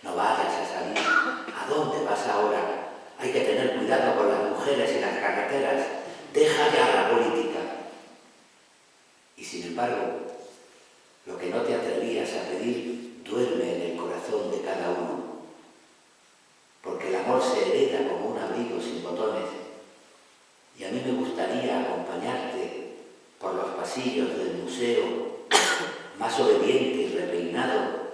No vayas a salir. ¿A dónde vas ahora? Hay que tener cuidado con las mujeres y las carreteras. Deja ya la política. Y sin embargo, lo que no te atrevías a pedir duerme en el corazón de cada uno. Porque el amor se hereda como un abrigo sin botones. Y a mí me gustaría acompañarte por los pasillos del museo, más obediente y repeinado,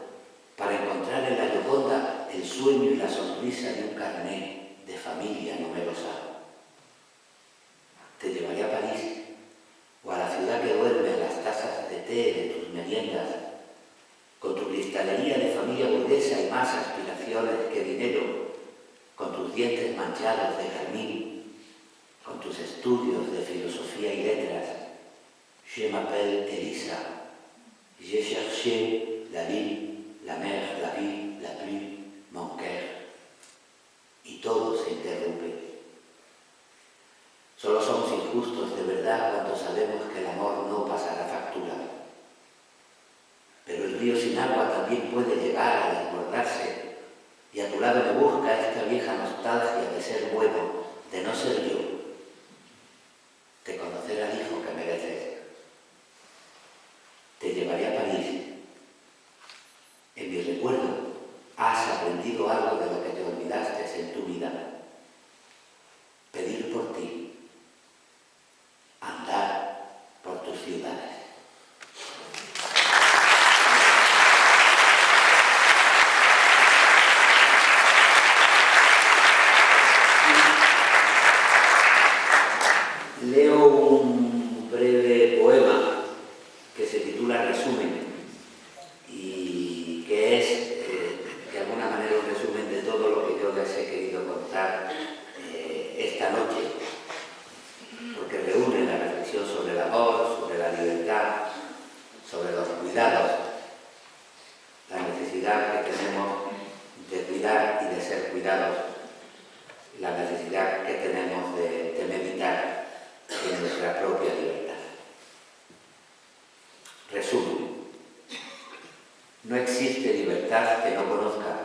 para encontrar en la Gioconda el sueño y la sonrisa de un carné de familia numerosa. Te llevaré a París o a la ciudad que duerme en las tazas de té de tus meriendas, con tu cristalería de familia burguesa y más aspiraciones que dinero, con tus dientes manchados de carmín, con tus estudios de filosofía y letras. Je m'appelle Elisa, j'ai cherché la ville, la mer, la vie, la pluie, mon cœur. Y todo se interrumpe. Solo somos injustos de verdad cuando sabemos que el amor no pasará factura. Pero el río sin agua también puede llegar a desbordarse, y a tu lado me busca esta vieja nostalgia de ser bueno, de no ser yo, de conocer al hijo que mereces. Te llevaré a París olvidados la necesidad que tenemos de meditar en nuestra propia libertad. Resumen, no existe libertad que no conozca,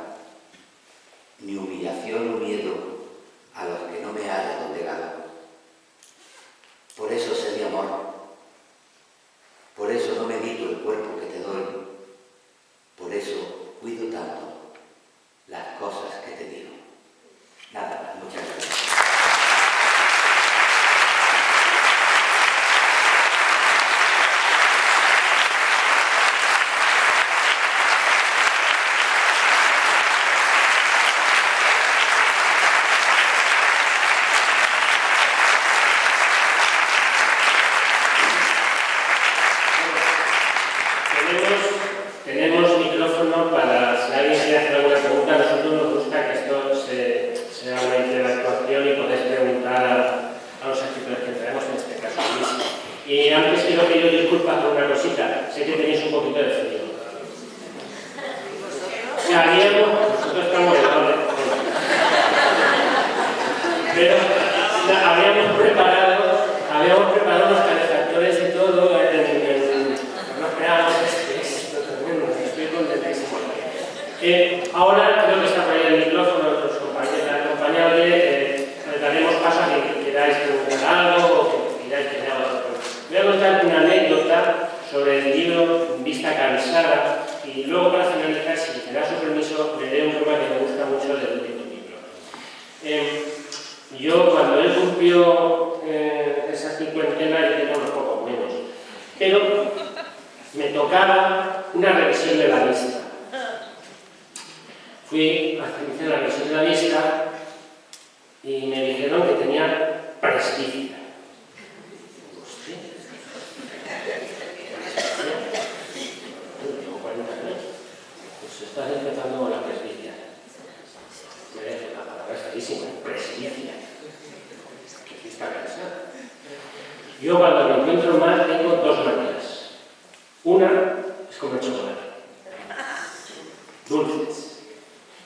ni humillación o miedo a los que no me haya doblegado. Por eso sé mi amor, por eso no medito el cuerpo que te doy, por eso cuido tanto las cosas que te digo. Nada más, muchas gracias. Tenemos micrófono para si alguien quiere hacer alguna pregunta. A nosotros nos gusta que esto sea una interactuación y podéis preguntar a los escritores que traemos, en este caso Luis. Y antes quiero pedir disculpas por una cosita. Sé que tenéis un poquito de frío. Nosotros estamos en orden. Pero habíamos preparado los calefactores y todo. No esperábamos esto tremendo. Estoy contentísimo. Ahora creo que está por ahí el micrófono, los acompañables. Le daremos paso a que queráis preguntar algo o que queráis que haga otra cosa. Voy a contar una anécdota sobre el libro Vista Cansada y luego, para finalizar, si me da su permiso, le dé un tema que me gusta mucho del último libro. Yo, cuando él cumplió esa cincuentena, yo tenía unos pocos menos, pero me tocaba una revisión de la vista. Fui a hacer la revisión de la vista y me dijeron que tenía presbicia. Tengo 40 años. Pues estás empezando con la presbicia. La palabra es feísima, presbicia. Que está cansada. Yo cuando me encuentro mal tengo dos maneras. Una es comer chocolate, dulces.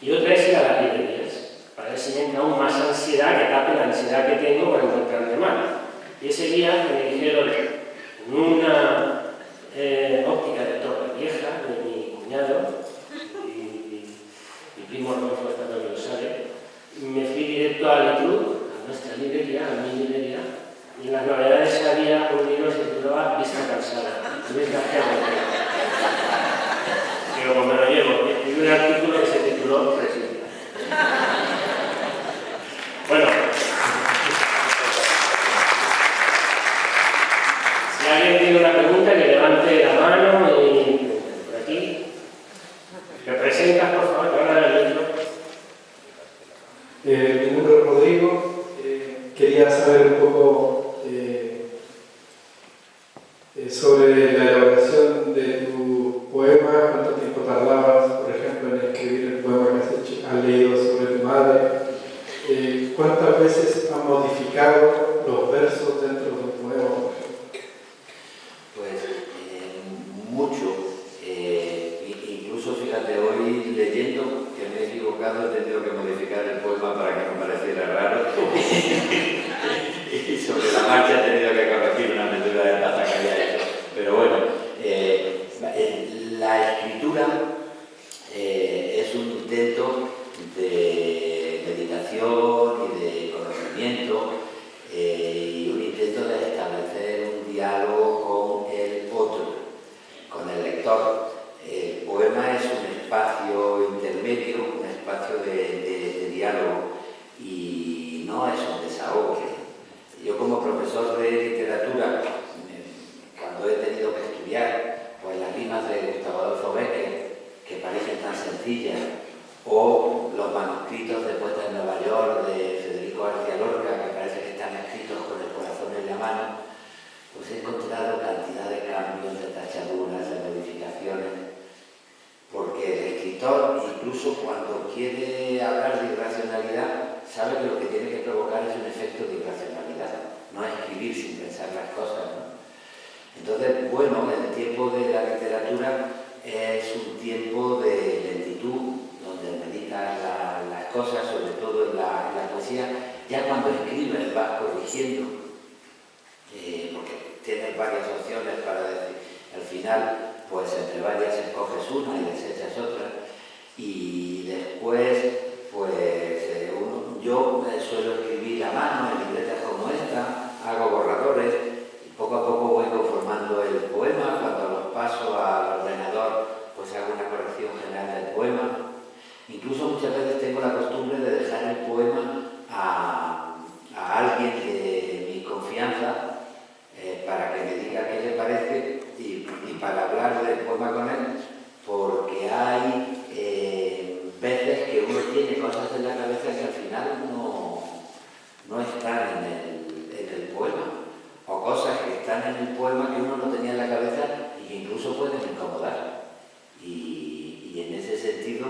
Y otra es ir a las librerías, para ver si me entra aún más ansiedad que tape la ansiedad que tengo por encontrarme mal. Y ese día me dijeron en una óptica de Torre Vieja, de mi cuñado, y mi primo Rodolfo está que lo sabe, me fui directo a Litrud, a nuestra librería, a mi librería, y en las novedades había un libro que se titulaba Vista Cansada. Pero como me lo llevo, escribí un artículo que se tituló Presbicia. Bueno, si alguien tiene una pregunta, que levante la mano y por aquí. ¿Te presentas, por favor? Ahora el libro. Mi nombre es Rodrigo. Quería saber un poco sobre la elaboración de tu poema, cuánto tiempo tardabas, por ejemplo, en escribir el poema que has leído sobre tu madre, cuántas veces has modificado los versos dentro de tu poema, por ejemplo. Pues mucho. Incluso, fíjate, hoy leyendo que me he equivocado, he tenido que modificar el poema para que no pareciera raro. Y sobre la marcha he tenido que corregir una metura de taza que había hecho. Pero bueno, la escritura es un intento de meditación y de conocimiento y un intento de establecer un diálogo con el otro, con el lector. El poema es un espacio intermedio, un espacio de diálogo y no es un desahogo. Yo como profesor de literatura, cuando he tenido que estudiar pues las rimas de Gustavo Adolfo Bécquer, que parecen tan sencillas, o los manuscritos de Poetas en Nueva York de Federico García Lorca, que parece que están escritos con el corazón en la mano, pues he encontrado cantidad de cambios, de tachaduras, de modificaciones, porque el escritor, incluso cuando quiere hablar de irracionalidad, sabe que lo que tiene que provocar es un efecto de irracionalidad, no escribir sin pensar las cosas, ¿no? Entonces, bueno, el tiempo de la literatura es un tiempo de lentitud, donde meditas las cosas, sobre todo en la poesía, ya cuando escribes vas corrigiendo, porque tienes varias opciones para decir, al final, pues entre varias escoges una y desechas otra, y después, pues yo suelo escribir a mano en libretas como esta, hago borradores, y poco a poco voy conformando el poema. Cuando los paso al ordenador, pues hago una corrección general del poema. Incluso muchas veces tengo la costumbre de dejar el poema a alguien de mi confianza para que me diga qué le parece y para hablar del poema con él, porque hay veces que uno tiene cosas en la cabeza que al final no están en el poema, o cosas que están en el poema que uno no tenía en la cabeza y que incluso pueden incomodar. Y en ese sentido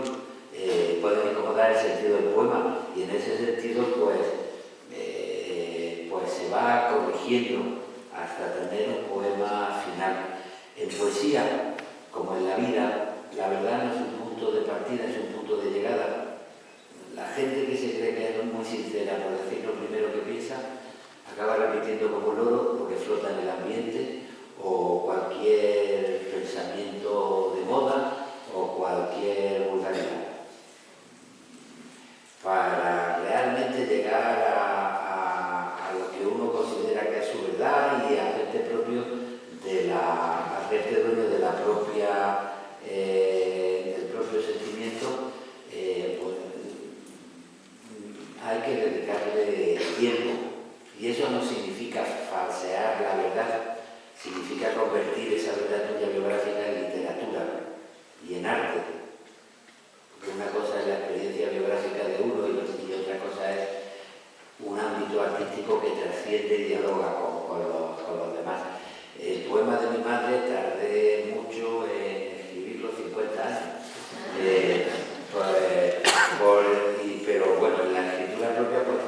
pueden incomodar el sentido del poema, y en ese sentido pues se va corrigiendo hasta tener un poema final. En poesía, como en la vida, la verdad no es un punto de partida, es un punto de llegada. La gente que se cree que es muy sincera por decir lo primero que piensa, acaba repitiendo como loro lo que flota en el ambiente, o cualquier pensamiento de moda, o cualquier vulgaridad. Para realmente llegar a lo que uno considera que es su verdad y hacerte propio hacerte dueño de la propia del propio sentimiento, pues hay que dedicarle tiempo, y eso no significa falsear la verdad, significa convertir esa verdad tuya biográfica en literatura y en arte. Porque una cosa es la experiencia biográfica de uno y otra cosa es un ámbito artístico que trasciende y dialoga con los demás. El poema de mi madre tardé mucho en escribirlo, 50 años. Pero bueno, en la escritura propia, pues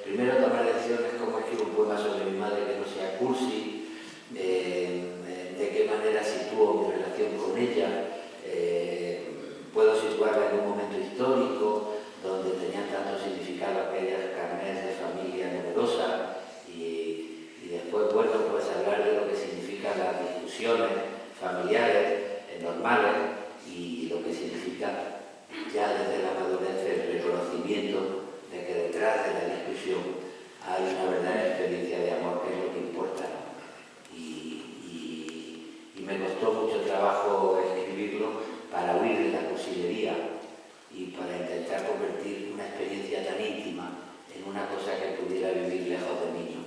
primero tomar decisiones como escribo un poema sobre mi madre que no sea cursi, de qué manera sitúo mi relación con ella, puedo situarla en un momento histórico donde tenían tanto significado aquellas carnets de familia numerosa, y después, bueno, pues hablar de lo que significan las discusiones familiares normales y lo que significa ya desde la madurez el reconocimiento de que detrás de la discusión hay una verdadera experiencia de amor, que es lo que importa, ¿no? Y me costó mucho trabajo escribirlo para huir de la cursilería y para intentar convertir una experiencia tan íntima en una cosa que pudiera vivir lejos de mí, ¿no?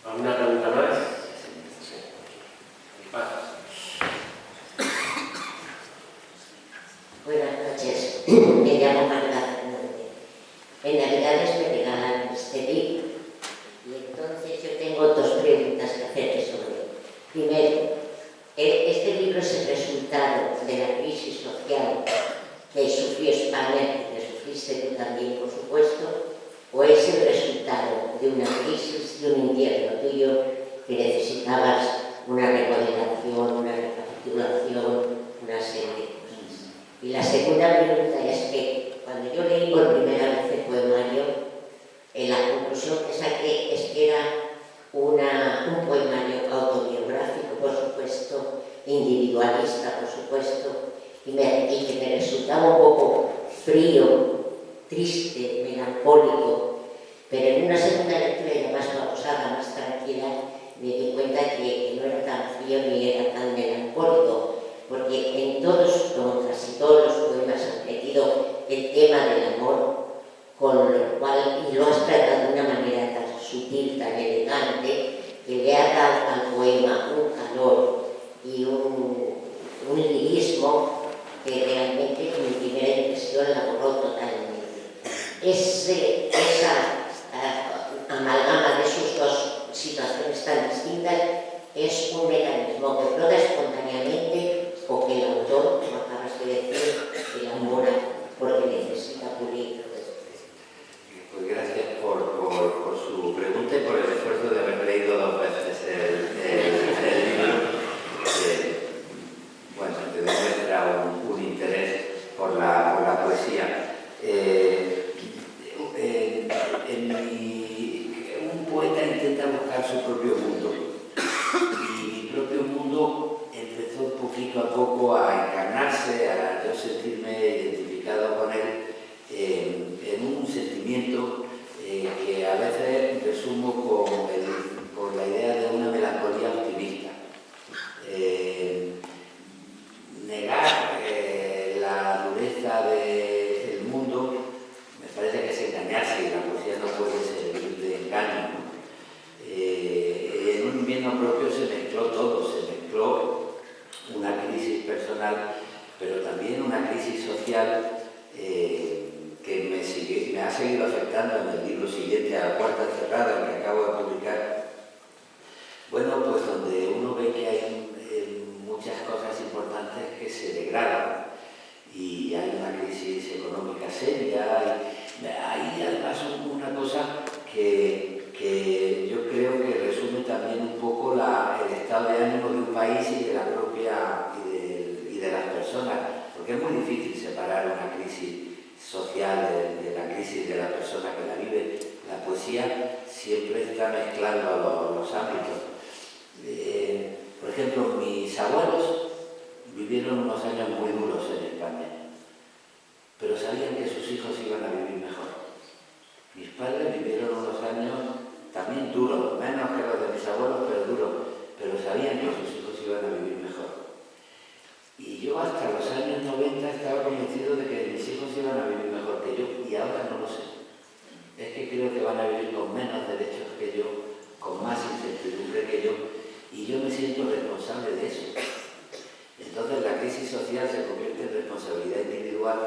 ¿Alguna pregunta más? Buenas noches, me llamo Marta Fernández. En Navidades me regalan este libro y entonces yo tengo dos preguntas que hacerle sobre él. Primero, ¿este libro es el resultado de la crisis social que sufrió España y que sufriste tú también, por supuesto, o es el resultado de una crisis, de un invierno tuyo que necesitabas una remodelación, una recapitulación, una serie de cosas? Y la segunda pregunta es que cuando yo leí por primera vez el poemario, la conclusión que saqué es que era un poemario autobiográfico, por supuesto, individualista, por supuesto, y que me resultaba un poco frío, triste, melancólico, pero en una segunda lectura ya más pausada, más tranquila, me di cuenta que no era tan frío ni era tan melancólico, porque en todos, como casi todos los poemas, han metido el tema del amor, con lo cual, y lo has tratado de una manera tan sutil, tan elegante, que le ha dado al poema un calor y un lirismo que realmente en mi primera impresión la borró totalmente. Esa amalgama de sus dos situaciones tan distintas es un mecanismo que flota espontáneamente o que el autor, como acabas de decir, elabora porque necesita pulir. Pues gracias por su pregunta y por el esfuerzo de haber leído dos veces el libro. Bueno, te demuestra un interés yo sentirme identificado con él en un sentimiento que a veces resumo con la idea de una melancolía optimista. Negar la dureza del mundo me parece que es engañarse, y la poesía no puede servir de engaño, ¿no? En un invierno propio se mezcló todo, se mezcló una crisis personal, pero también una crisis social que me ha seguido afectando en el libro siguiente, A la puerta cerrada, el que acabo de publicar. Bueno, pues donde uno ve que hay muchas cosas importantes que se degradan y hay una crisis económica seria. Hay además una cosa que yo creo que resume también un poco el estado de ánimo de un país y de la propia y de las personas, porque es muy difícil separar una crisis social de la crisis de la persona que la vive. La poesía siempre está mezclando los ámbitos. Por ejemplo, mis abuelos vivieron unos años muy duros en España, pero sabían que sus hijos iban a vivir mejor. Mis padres vivieron unos años también duros, menos que los de mis abuelos, pero duros, pero sabían que sus hijos iban a vivir mejor. Y yo hasta los años 90 estaba convencido de que mis hijos iban a vivir mejor que yo, y ahora no lo sé. Es que creo que van a vivir con menos derechos que yo, con más incertidumbre que yo, y yo me siento responsable de eso. Entonces la crisis social se convierte en responsabilidad individual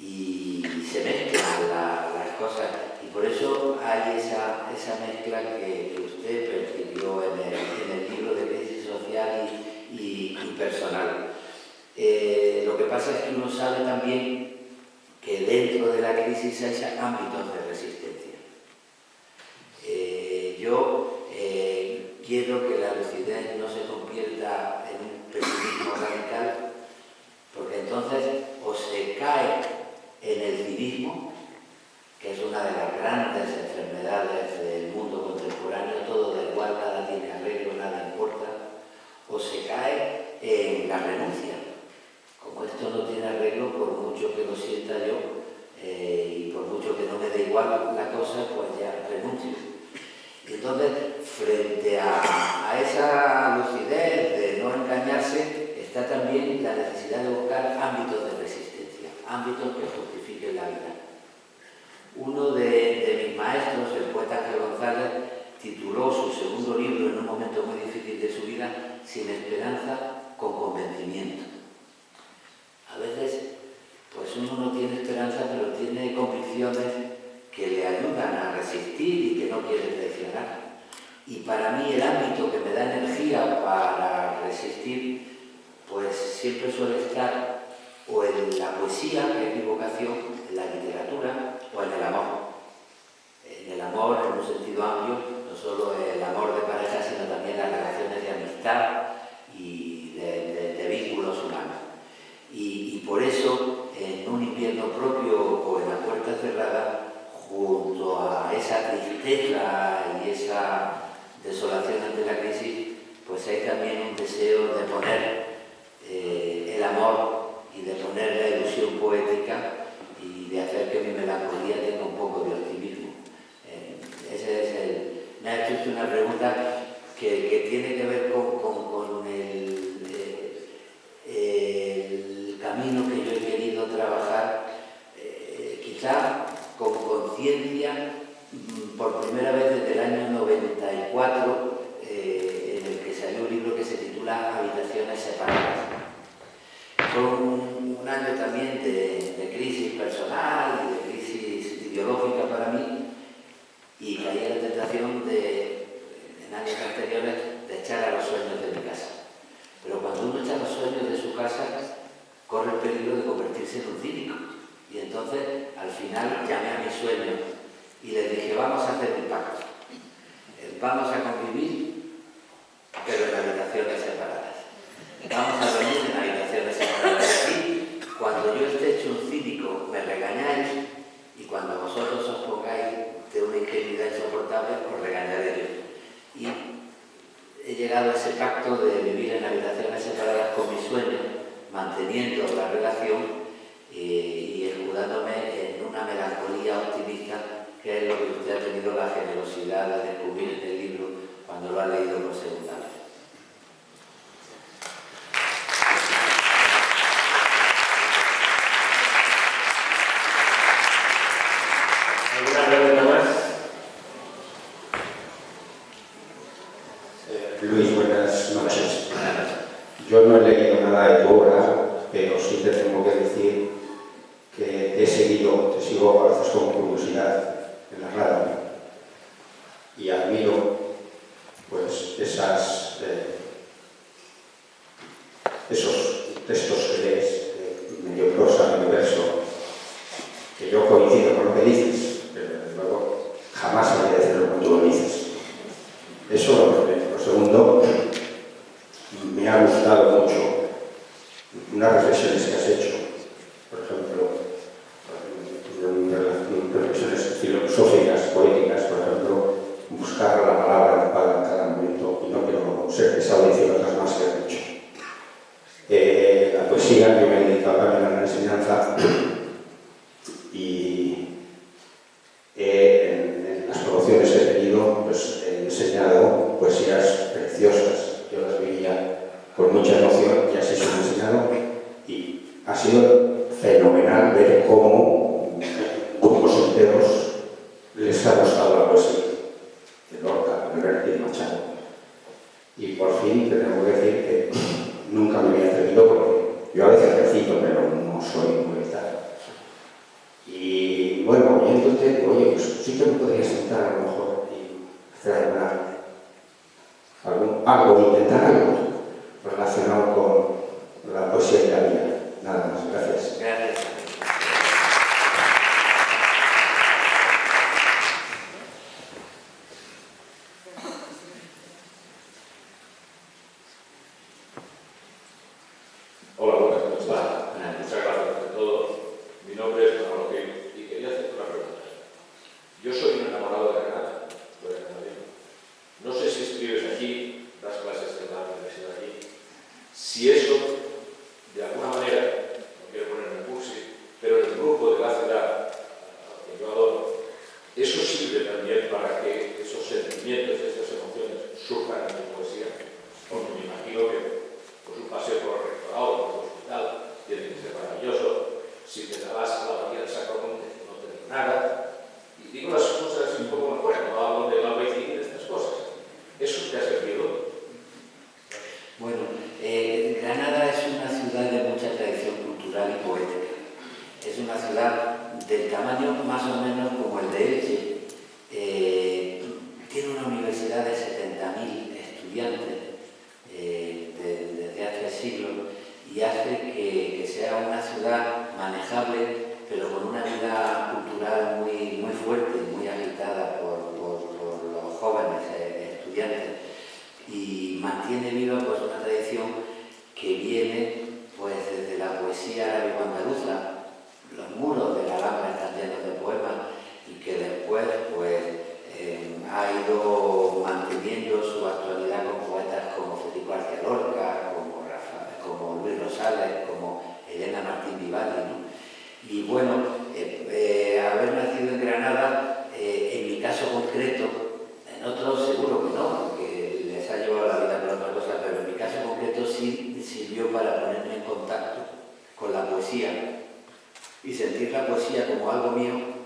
y se mezclan las cosas, y por eso hay esa mezcla que usted percibió en el libro de crisis social y personal. Lo que pasa es que uno sabe también que dentro de la crisis hay ámbitos de resistencia. Yo quiero que la lucidez no se convierta en un pesimismo radical, porque entonces o se cae en el cinismo, que es una de las grandes enfermedades del mundo contemporáneo, todo da igual, nada tiene arreglo, nada importa, o se cae en la renuncia. Como esto no tiene arreglo, por mucho que lo sienta yo y por mucho que no me dé igual la cosa, pues ya renuncio. Y entonces, frente a esa lucidez de no engañarse, está también la necesidad de buscar ámbitos de resistencia, ámbitos que justifiquen la vida. Uno de mis maestros, el poeta Ángel González, tituló su segundo libro en un momento muy difícil de su vida, Sin esperanza, con convencimiento. A veces, pues uno no tiene esperanza, pero tiene convicciones que le ayudan a resistir y que no quiere traicionar. Y para mí el ámbito que me da energía para resistir, pues siempre suele estar o en la poesía, que es mi vocación, en la literatura o en el amor. En el amor, en un sentido amplio, no solo el amor de pareja, sino también las relaciones de amistad y de vínculos humanos. Y por eso, en un invierno propio o en la puerta cerrada, junto a esa tristeza y esa desolación ante la crisis, pues hay también un deseo de poner el amor y de poner la ilusión poética y de hacer que mi melancolía tenga un poco de optimismo. Me ha hecho usted una pregunta que tiene que ver con el camino que yo he querido trabajar, quizá con conciencia, por primera vez desde el año 94, en el que salió un libro que se titula Habitaciones separadas. Fue un año también de crisis personal y de crisis ideológica para mí, y caí en la tentación en años anteriores, de echar a los sueños de mi casa. Pero cuando uno echa los sueños de su casa, corre el peligro de convertirse en un cínico. Y entonces, al final, llamé a mis sueños y les dije, vamos a hacer un pacto. Vamos a convivir, pero en habitaciones separadas. Vamos a dormir en habitaciones separadas. Y cuando yo esté hecho un cínico, me regañáis, y cuando vosotros os pongáis de una ingenuidad insoportable, os regañaré yo. Y he llegado a ese pacto de vivir en habitaciones separadas con mis sueños, manteniendo la relación y escudándome en una melancolía optimista, que es lo que usted ha tenido la generosidad de descubrir en el libro cuando lo ha leído por segunda vez. ¿Alguna pregunta más? Luis, buenas noches. Yo no he leído nada de tu obra, pero sí te tengo que decir que te sigo a veces con curiosidad en la radio y admiro pues esos textos que lees, medio prosa, medio verso, que yo coincido con lo que dices, pero desde luego jamás voy a decirlo como tú lo dices. Eso lo primero. Lo segundo, me ha gustado mucho unas reflexiones que has hecho, por ejemplo, reflexiones filosóficas, poéticas, por ejemplo, buscar la palabra ocupada en cada momento, y no quiero ser pesado diciendo otras más que has dicho. La poesía, yo me he dedicado también a la enseñanza y en las promociones que he tenido, pues he enseñado poesías preciosas. Yo las vivía con mucha emoción y así se lo he enseñado, y ha sido fenomenal ver cómo grupos enteros les ha gustado la poesía de Lorca, de Berti, de Machado. Y por fin te tengo que decir que nunca me había atrevido, porque yo a veces recito, pero no soy muy tal. Y bueno, oyéndote, oye, pues sí que me podría sentar a lo mejor y hacer algo, intentar algo relacionado con la poesía y la vida. Nada más, gracias. Gracias. Hola, buenas noches. Hola. Muchas gracias por todo. Mi nombre es Manolo Gil y quería hacerte una pregunta. Yo soy un enamorado de Granada, soy granadino. No sé si escribes aquí, das clases en la universidad aquí. Si eso, de alguna manera, no quiero ponerme cursi, pero en el grupo de la ciudad que yo adoro, eso sirve también para que esos sentimientos, esas emociones surjan en tu poesía. Porque me imagino que pues un paseo por el rectorado, por el hospital, tiene que ser maravilloso. Si te das a la bahía del Sacromonte, no te digo nada. Y digo las cosas un poco mejor, no hablo del Albaicín y de estas cosas. ¿Eso te ha servido? Bueno, Granada es una ciudad de mucha tradición cultural y poética. Es una ciudad del tamaño más o menos como el de Elche. Tiene una universidad de 70.000 estudiantes desde hace siglos, y hace que sea una ciudad manejable, pero con una vida cultural muy, muy fuerte, muy agitada por los jóvenes estudiantes, y mantiene viva pues una tradición que viene pues desde la poesía árabe-andaluza. Los muros de la Alhambra están llenos de poemas, y que después pues ha ido manteniendo su actualidad con poetas como Federico García Lorca, como Luis Rosales, como Elena Martín Vivaldi, ¿no? Y bueno, haber nacido en Granada, en mi caso concreto, en otros seguro que no, porque les ha llevado la vida por otra cosa, pero en mi caso concreto sí sirvió para ponerme en contacto con la poesía y sentir la poesía como algo mío.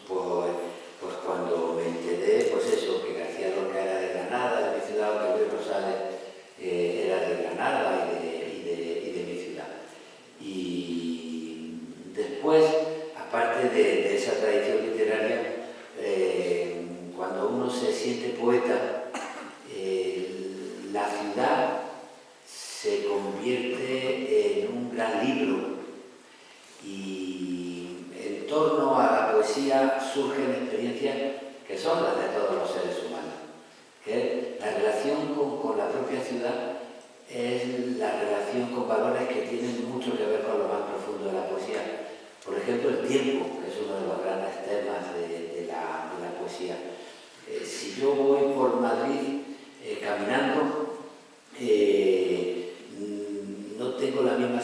Pues cuando me enteré, pues eso, que García Lorca era de Granada, de mi ciudad, o que Luis Rosales era de Granada y de mi ciudad. Y después, aparte de esa tradición literaria, cuando uno se siente poeta, la ciudad se convierte en un gran libro, y en torno a la poesía surgen experiencias que son las de todos los seres humanos. Que la relación con la propia ciudad es la relación con valores que tienen mucho que ver con lo más profundo de la poesía. Por ejemplo, el tiempo, que es uno de los grandes temas de la poesía. Si yo voy por Madrid caminando, no tengo la misma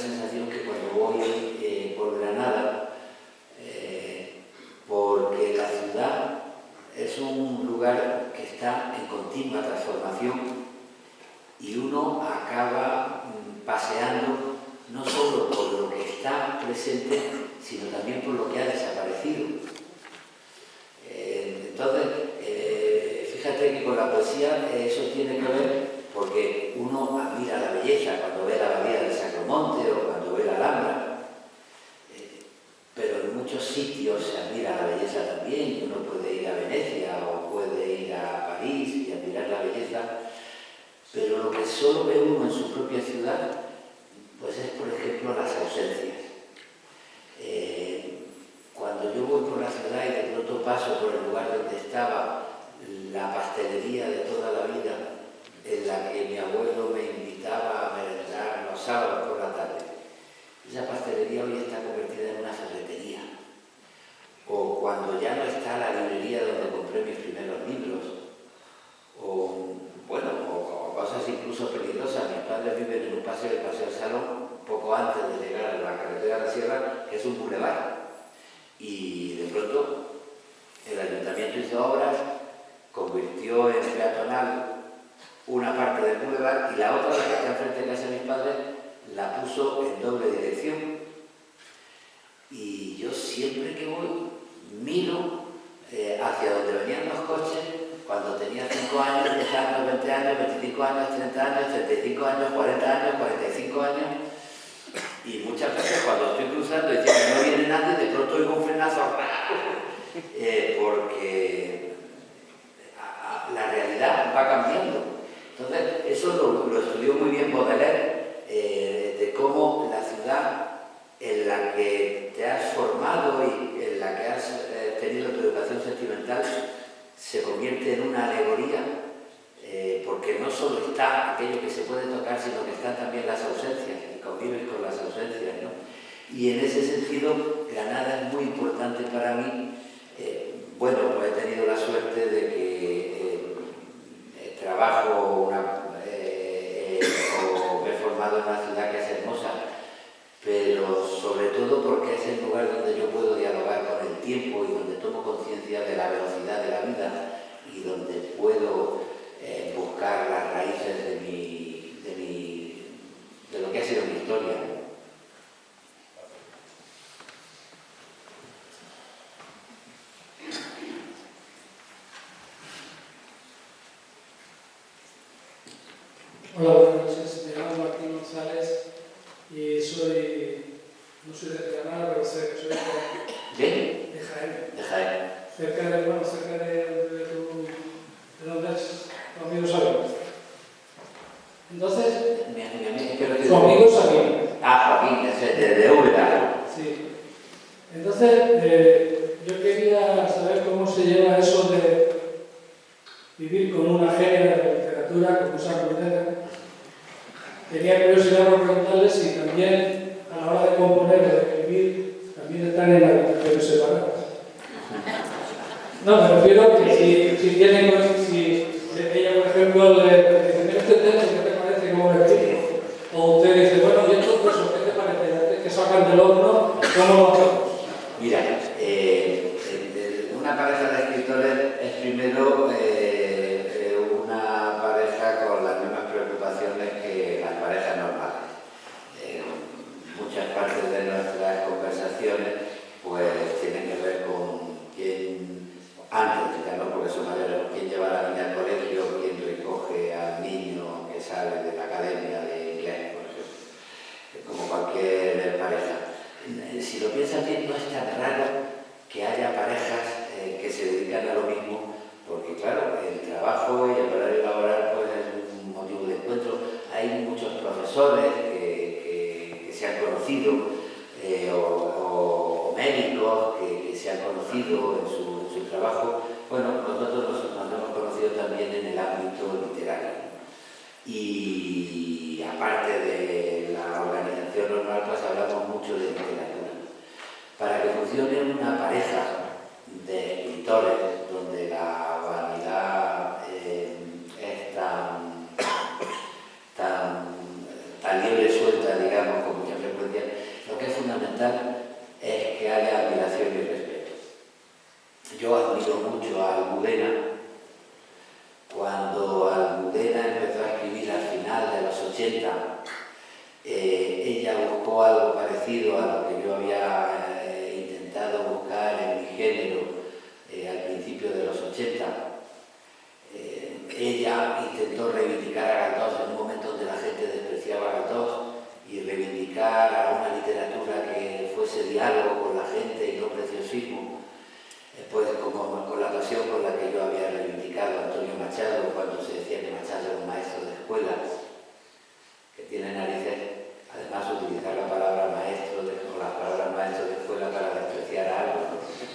está presente, sino también por lo que ha desaparecido. Entonces, fíjate que con la poesía eso tiene que ver porque uno admira la belleza cuando ve la abadía del Sacromonte o cuando ve la Alhambra, pero en muchos sitios se admira la belleza también. Uno puede ir a Venecia o puede ir a París y admirar la belleza, pero lo que solo ve uno en su propia ciudad, pues es, por ejemplo, las ausencias. Cuando yo voy por la ciudad y de pronto paso por el lugar donde estaba la pastelería de toda la vida, en la que mi abuelo me invitaba a merendar los sábados por la tarde, esa pastelería hoy está convertida en una ferretería. O cuando ya no está la librería donde compré mis primeros libros, o cosas incluso peligrosas. Mis padres viven en un paseo, el Paseo del Salón, poco antes de llegar a la carretera de la Sierra, que es un bulevar. Y de pronto el ayuntamiento hizo obras, convirtió en peatonal una parte del bulevar y la otra, la que está enfrente de casa de mis padres, la puso en doble dirección. Y yo siempre que voy miro hacia donde venían los coches cuando tenía 5 años, 10 años, 20 años, 25 años, 30 años, 35 años, 40 años, 45 años. Y muchas veces cuando estoy cruzando y que no viene nadie, de pronto oigo un frenazo, porque la realidad va cambiando. Entonces, eso lo estudió muy bien Baudelaire, de cómo la ciudad en la que te has formado y en la que has tenido tu educación sentimental se convierte en una alegoría, porque no solo está aquello que se puede tocar, sino que están también las ausencias, y convives con las ausencias, ¿no? Y en ese sentido, Granada es muy importante para mí. Pues he tenido la suerte de que trabajo o me he formado en una ciudad que es hermosa, pero sobre todo porque es el lugar donde yo puedo dialogar con el tiempo y donde tomo conciencia de la velocidad de la vida y donde puedo buscar las raíces de lo que ha sido mi historia. Hola, buenas noches. Me llamo Martín González y no soy de Granada, pero soy de Jaén. De Jaén. Cerca de donde es tu amigo Sabino. Entonces, tu amigo Sabino. Joaquín, de Úbeda. Sí. Entonces, yo quería saber cómo se lleva eso de vivir con una genia de la literatura como Sara Cordera. Tenía curiosidad por preguntarle si también a la hora de componer o de escribir también están en habitaciones separadas. No, me refiero que si ella, por ejemplo, le dice, este tema, ¿qué te parece? ¿Cómo lo escribo? O usted dice, bueno, ¿y esto pues, qué te parece? ¿Que sacan del horno? ¿Cómo lo hacemos? Mira, una pareja de escritores es primero una pareja con las mismas preocupaciones que las parejas normales. Muchas partes de nuestras conversaciones pues tienen que ver con quién, antes ya no porque son mayores, quién lleva a la niña al colegio, quién recoge al niño que sale de la academia de inglés, por ejemplo, como cualquier pareja. Si lo piensas bien, no es tan raro que haya parejas que se dedican a lo mismo, porque claro, el trabajo y el horario laboral pues, es un motivo de encuentro. Hay muchos profesores que se han conocido, o médicos que se han conocido en su trabajo. Bueno, nosotros nos hemos conocido también en el ámbito literario. Y aparte de la organización normal, pues hablamos mucho de literatura. Para que funcione una pareja de escritores donde la vanidad es tan libre, suelta, digamos, con mucha frecuencia, lo que es fundamental es que haya admiración y respeto. Yo admiro mucho a Almudena. Cuando Almudena empezó a escribir al final de los 80, ella buscó algo parecido parecido a lo que yo había intentado buscar en mi género al principio de los 80. Ella intentó reivindicar a Galdós en un momento donde la gente despreciaba a Galdós y reivindicar a una literatura que fuese diálogo con la gente y no preciosismo, pues como con la pasión con la que yo había reivindicado a Antonio Machado cuando se decía que Machado era un maestro de escuela, que tiene narices, además, utilizar la palabra maestro o las palabras maestro de escuela para despreciar a algo.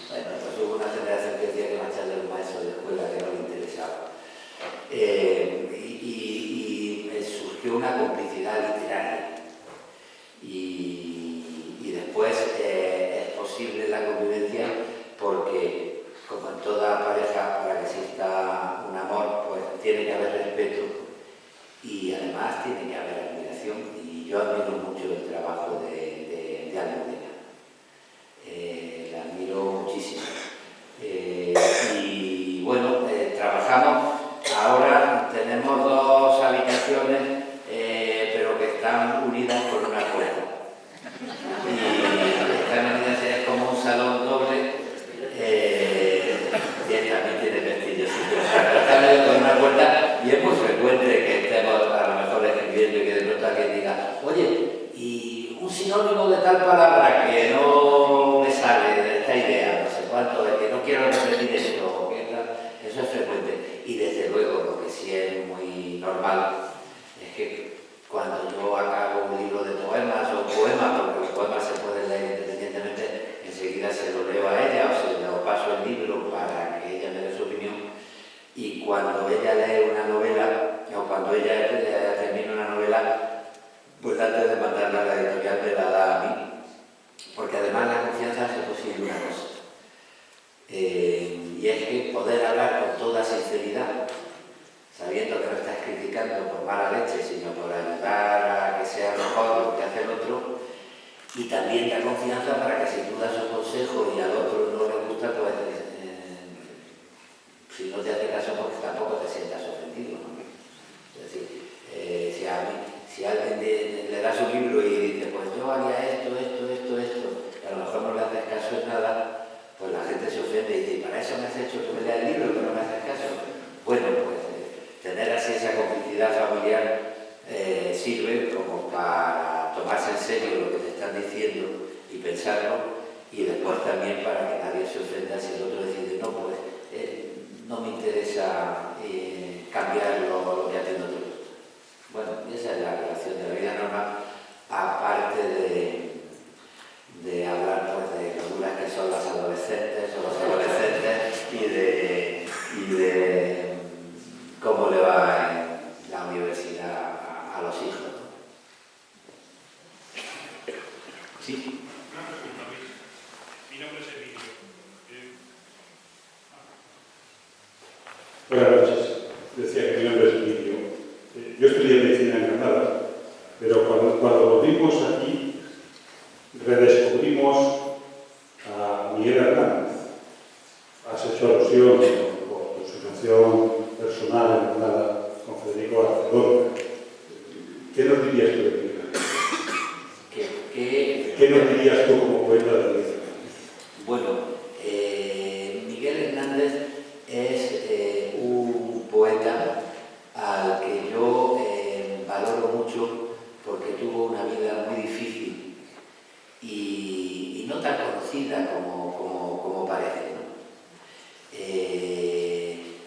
Bueno, pues hubo una generación que decía que Machado era un maestro de escuela que no le interesaba. Y surgió una complicidad literaria. Y después es posible la convivencia porque, como en toda pareja, para que exista un amor, pues tiene que haber respeto y además tiene que haber admiración. Y yo admiro mucho el trabajo de Almudena. La admiro muchísimo. Y bueno, trabajamos. Ahora tenemos 2 habitaciones, pero que están unidas por una puerta. Y están unidas, es como un salón doble, y también tiene pestillos. Están unidas por una puerta y es muy frecuente que estemos a lo mejor escribiendo y que de pronto alguien diga, oye, y un sinónimo de tal palabra que no me sale de esta idea, no sé cuánto, de que no quiero repetir esto, que eso es frecuente. Y desde luego, lo que sí es muy normal es que cuando yo acabo un libro de poemas o poemas, porque los poemas se pueden leer independientemente, enseguida se lo leo a ella o se lo paso el libro para que ella me dé su opinión. Y cuando ella lee una novela, o cuando ella termina una novela, pues antes de mandarla a la editorial me la da a mí. Porque además la confianza hace posible una cosa. Y es que poder hablar con toda sinceridad, sabiendo que no estás criticando por mala leche, sino por ayudar a que sea mejor lo que hace el otro, y también da confianza para que si tú das un consejo y al otro no le gusta, pues si no te hace caso, pues tampoco te sientas ofendido, ¿no? Es decir, si alguien le das un libro y dice, pues yo haría esto, y a lo mejor no le haces caso en nada, pues la gente se ofende y dice, para eso me has hecho que me lea el libro, que no me haces caso. Bueno, pues tener así esa complicidad familiar sirve como para tomarse en serio lo que te están diciendo y pensarlo, y después también para que nadie se ofenda si el otro decide, no, pues no me interesa cambiar lo que a ti no te gusta. Bueno, esa es la relación de la vida normal, aparte de hablar pues, de lo duras que son las adolescentes o los adolescentes y de cómo le va en la universidad a los hijos. ¿Sí? Una pregunta, Luis. Mi nombre es Emilio. Buenas noches. Decía que mi nombre es Emilio. Yo estudié medicina en Granada, pero cuando volvimos aquí, redescubrimos a Miguel Hernández. Has hecho alusión por tu situación personal en Granada con Federico Barcelona. ¿Qué nos dirías tú de Miguel Hernández? ¿Qué nos dirías tú como poeta de Miguel Hernández? Bueno, Miguel Hernández es un poeta al que yo valoro mucho porque tuvo una vida muy difícil y no tan conocida como parece, ¿no?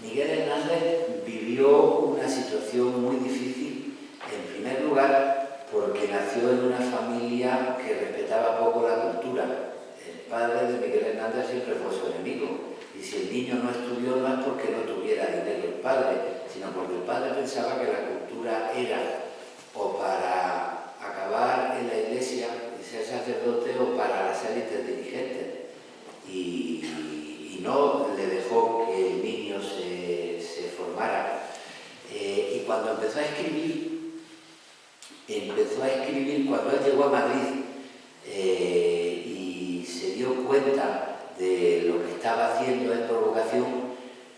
Miguel Hernández vivió una situación muy difícil, en primer lugar porque nació en una familia que respetaba poco la cultura. El padre de Miguel Hernández siempre fue su enemigo, y si el niño no estudió no es porque no tuviera dinero el padre, sino porque el padre pensaba que la cultura era o para acabar en la iglesia y ser sacerdote o para las élites dirigentes, y no le dejó que el niño se formara. Y cuando empezó a escribir cuando él llegó a Madrid y se dio cuenta de lo que estaba haciendo en provocación,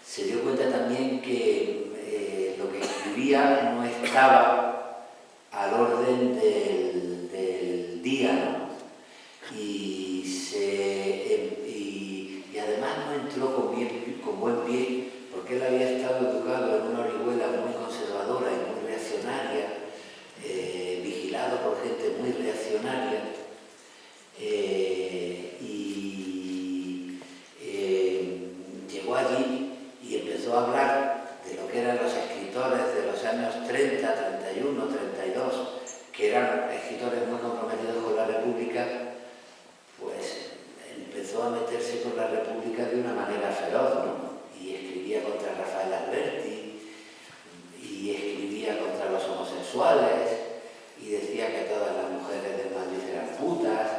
se dio cuenta también que lo que escribía no estaba al orden del día, ¿no? y además no entró con buen pie, porque él había estado educado en una Orihuela muy conservadora y muy reaccionaria, vigilado por gente muy reaccionaria, llegó allí y empezó a hablar de lo que eran los escritores de los años 30, 31, 32, que eran escritores muy comprometidos con la República. Pues empezó a meterse con la República de una manera feroz, ¿no? Y escribía contra Rafael Alberti, y escribía contra los homosexuales, y decía que todas las mujeres de Madrid eran putas,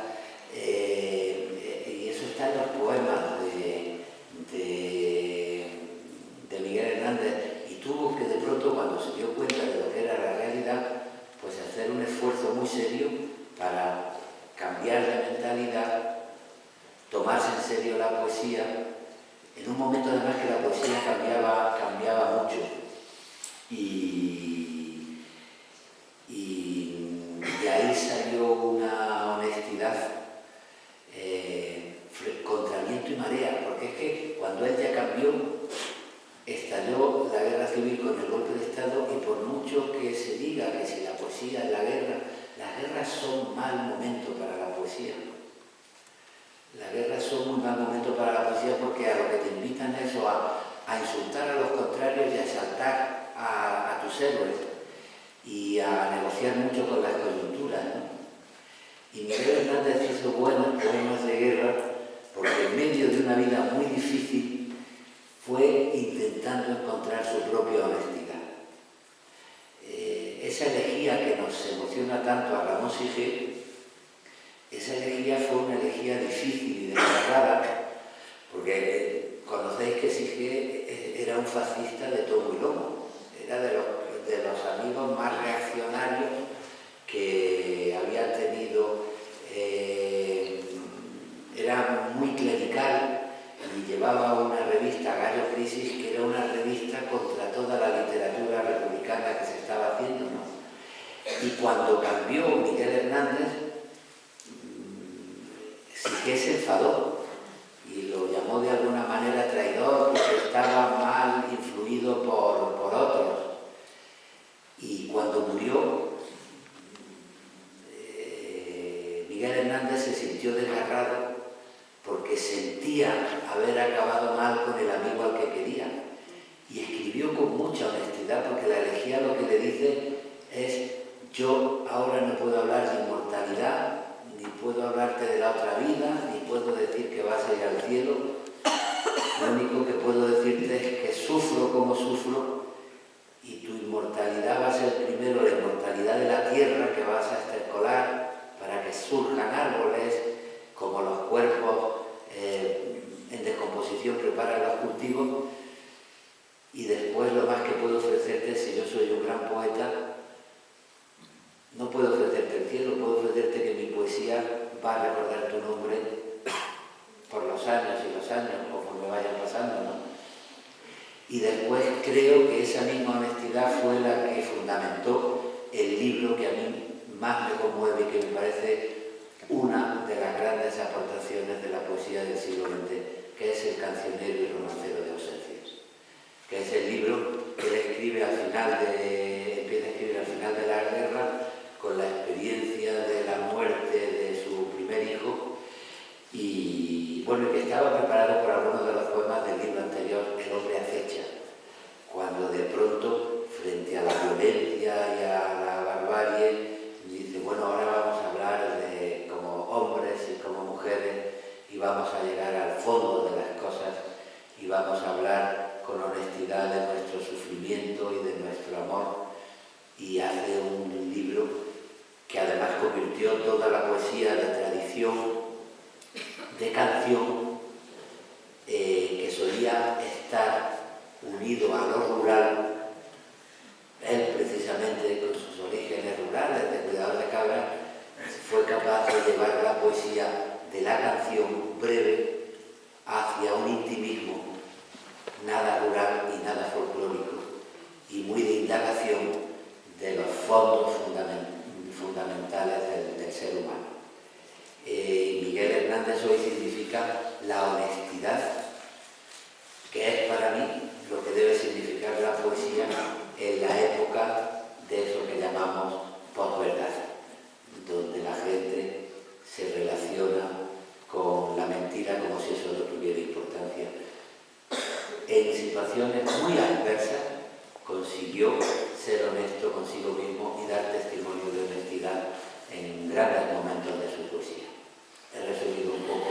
y eso está en los poemas de Miguel Hernández, y tuvo que de pronto, cuando se dio cuenta de lo que era la realidad, pues hacer un esfuerzo muy serio para cambiar de mentalidad, tomarse en serio la poesía, en un momento además que la poesía cambiaba mucho. Y de ahí salió una honestidad contra viento y marea, porque es que cuando él ya cambió, estalló la guerra civil con el golpe de Estado, y por mucho que se diga que si la poesía es la guerra, las guerras son mal momento para la poesía. Las guerras son un mal momento para la poesía, porque a lo que te invitan es a insultar a los contrarios y a exaltar a tus héroes y a negociar mucho con las coyunturas, ¿no? Y Miguel Hernández hizo buenos poemas de guerra, porque en medio de una vida muy difícil fue intentando encontrar su propia honestidad. Esa elegía que nos emociona tanto a Ramón Sige, esa elegía fue una elegía difícil y desgarrada, porque conocéis que Sige era un fascista de tomo y lomo, era de los amigos más reaccionarios que habían tenido, era muy clerical y llevaba una revista, Gallo Crisis, que era una revista contra toda la literatura republicana que se estaba haciendo, ¿no? Y cuando cambió Miguel Hernández, Sige se enfadó y lo llamó de alguna manera traidor, porque estaba mal influido por otros. Y cuando murió, Miguel Hernández se sintió desgarrado, porque sentía haber acabado mal con el amigo al que quería. Y escribió con mucha honestidad, porque la elegía lo que le dice es: yo ahora no puedo hablar de inmortalidad, ni puedo hablarte de la otra vida, ni puedo decir que vas a ir al cielo. Lo único que puedo decirte es que sufro como sufro, y tu inmortalidad va a ser primero la inmortalidad de la tierra, que vas a estercolar para que surjan árboles, como los cuerpos en descomposición preparan los cultivos, y después lo más que puedo ofrecerte, si yo soy un gran poeta, no puedo ofrecerte el cielo, puedo ofrecerte que mi poesía va a recordar tu nombre por los años y los años, conforme vayan pasando, ¿no? Y después creo que esa misma honestidad fue la que fundamentó el libro que a mí más me conmueve y que me parece una de las grandes aportaciones de la poesía del siglo XX, que es El cancionero y romancero de ausencias, que es el libro que él escribe empieza a escribir al final de la guerra, con la experiencia de la muerte de su primer hijo, y bueno, que estaba preparado por algunos de los poemas del libro anterior, El hombre acecha, cuando de pronto, frente a la violencia y a la barbarie, dice: bueno, ahora vamos a hablar de como hombres y como mujeres, y vamos a llegar al fondo de las cosas, y vamos a hablar con honestidad de nuestro sufrimiento y de nuestro amor. Y hace un libro que además convirtió toda la poesía de tradición, de canción, que solía estar unido a lo rural. Él, precisamente con sus orígenes rurales de cuidador de cabras, fue capaz de llevar la poesía de la canción breve hacia un intimismo nada rural y nada folclórico, y muy de indagación de los fondos fundamentales del ser humano. precisamente eso hoy significa la honestidad, que es para mí lo que debe significar la poesía en la época de eso que llamamos posverdad, donde la gente se relaciona con la mentira como si eso no tuviera importancia. En situaciones muy adversas consiguió ser honesto consigo mismo y dar testimonio de honestidad en grandes momentos de su poesía. He resumido un poco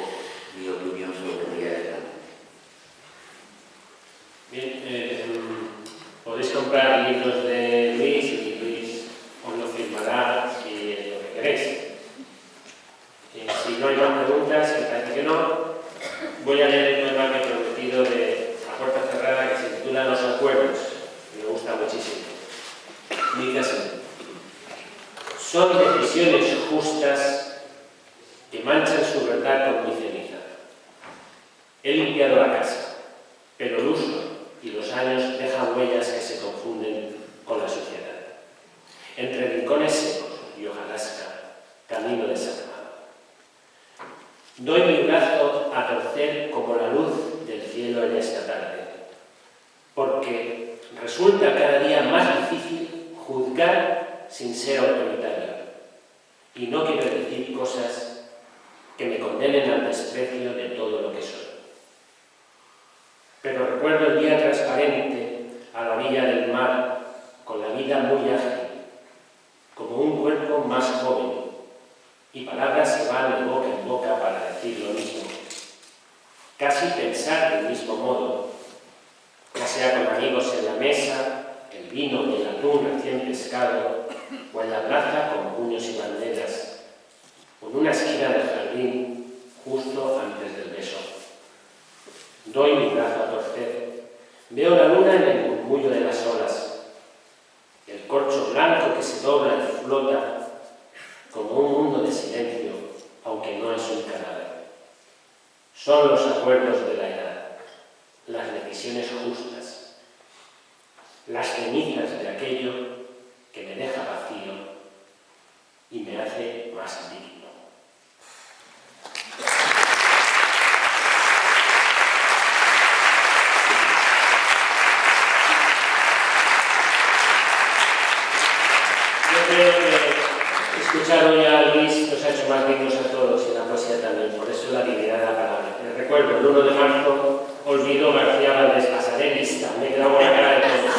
mi opinión sobre Miguel Hernández. Bien, podéis comprar libros de Luis y Luis os lo firmará si es lo que queréis. Si no hay más preguntas, que parece que no, voy a leer el poema que he prometido de A Puerta Cerrada, que se titula Los Acuerdos. Me gusta muchísimo. Dice así: son decisiones justas que manchan su verdad con mi ceniza. He limpiado la casa, pero el uso y los años dejan huellas que se confunden con la suciedad. Entre rincones secos y hojarasca, camino desarmado. Doy mi brazo a torcer como la luz del cielo en esta tarde, porque resulta cada día más difícil juzgar sin ser autoritario. Y no quiero decir cosas que me condenen al desprecio de todo lo que soy. Pero recuerdo el día transparente a la orilla del mar, con la vida muy ágil, como un cuerpo más joven, y palabras que van de boca en boca para decir lo mismo. Casi pensar del mismo modo, ya sea con amigos en la mesa, el vino y el atún recién pescado, o en la plaza con puños y banderas, o en una esquina del jardín justo antes del beso. Doy mi brazo a torcer. Veo la luna en el murmullo de las olas, el corcho blanco que se dobla y flota como un mundo de silencio, aunque no es un cadáver. Son los acuerdos de la edad, las decisiones justas, las cenizas de aquello que me deja vacío y me hace más digno. Yo creo que escuchar hoy a Luis nos ha hecho más dignos a todos y la poesía también, por eso la dignidad de la palabra. Les recuerdo, el 1 de marzo, Olvido García Valdés, pasaré lista, me grabo la cara de todos.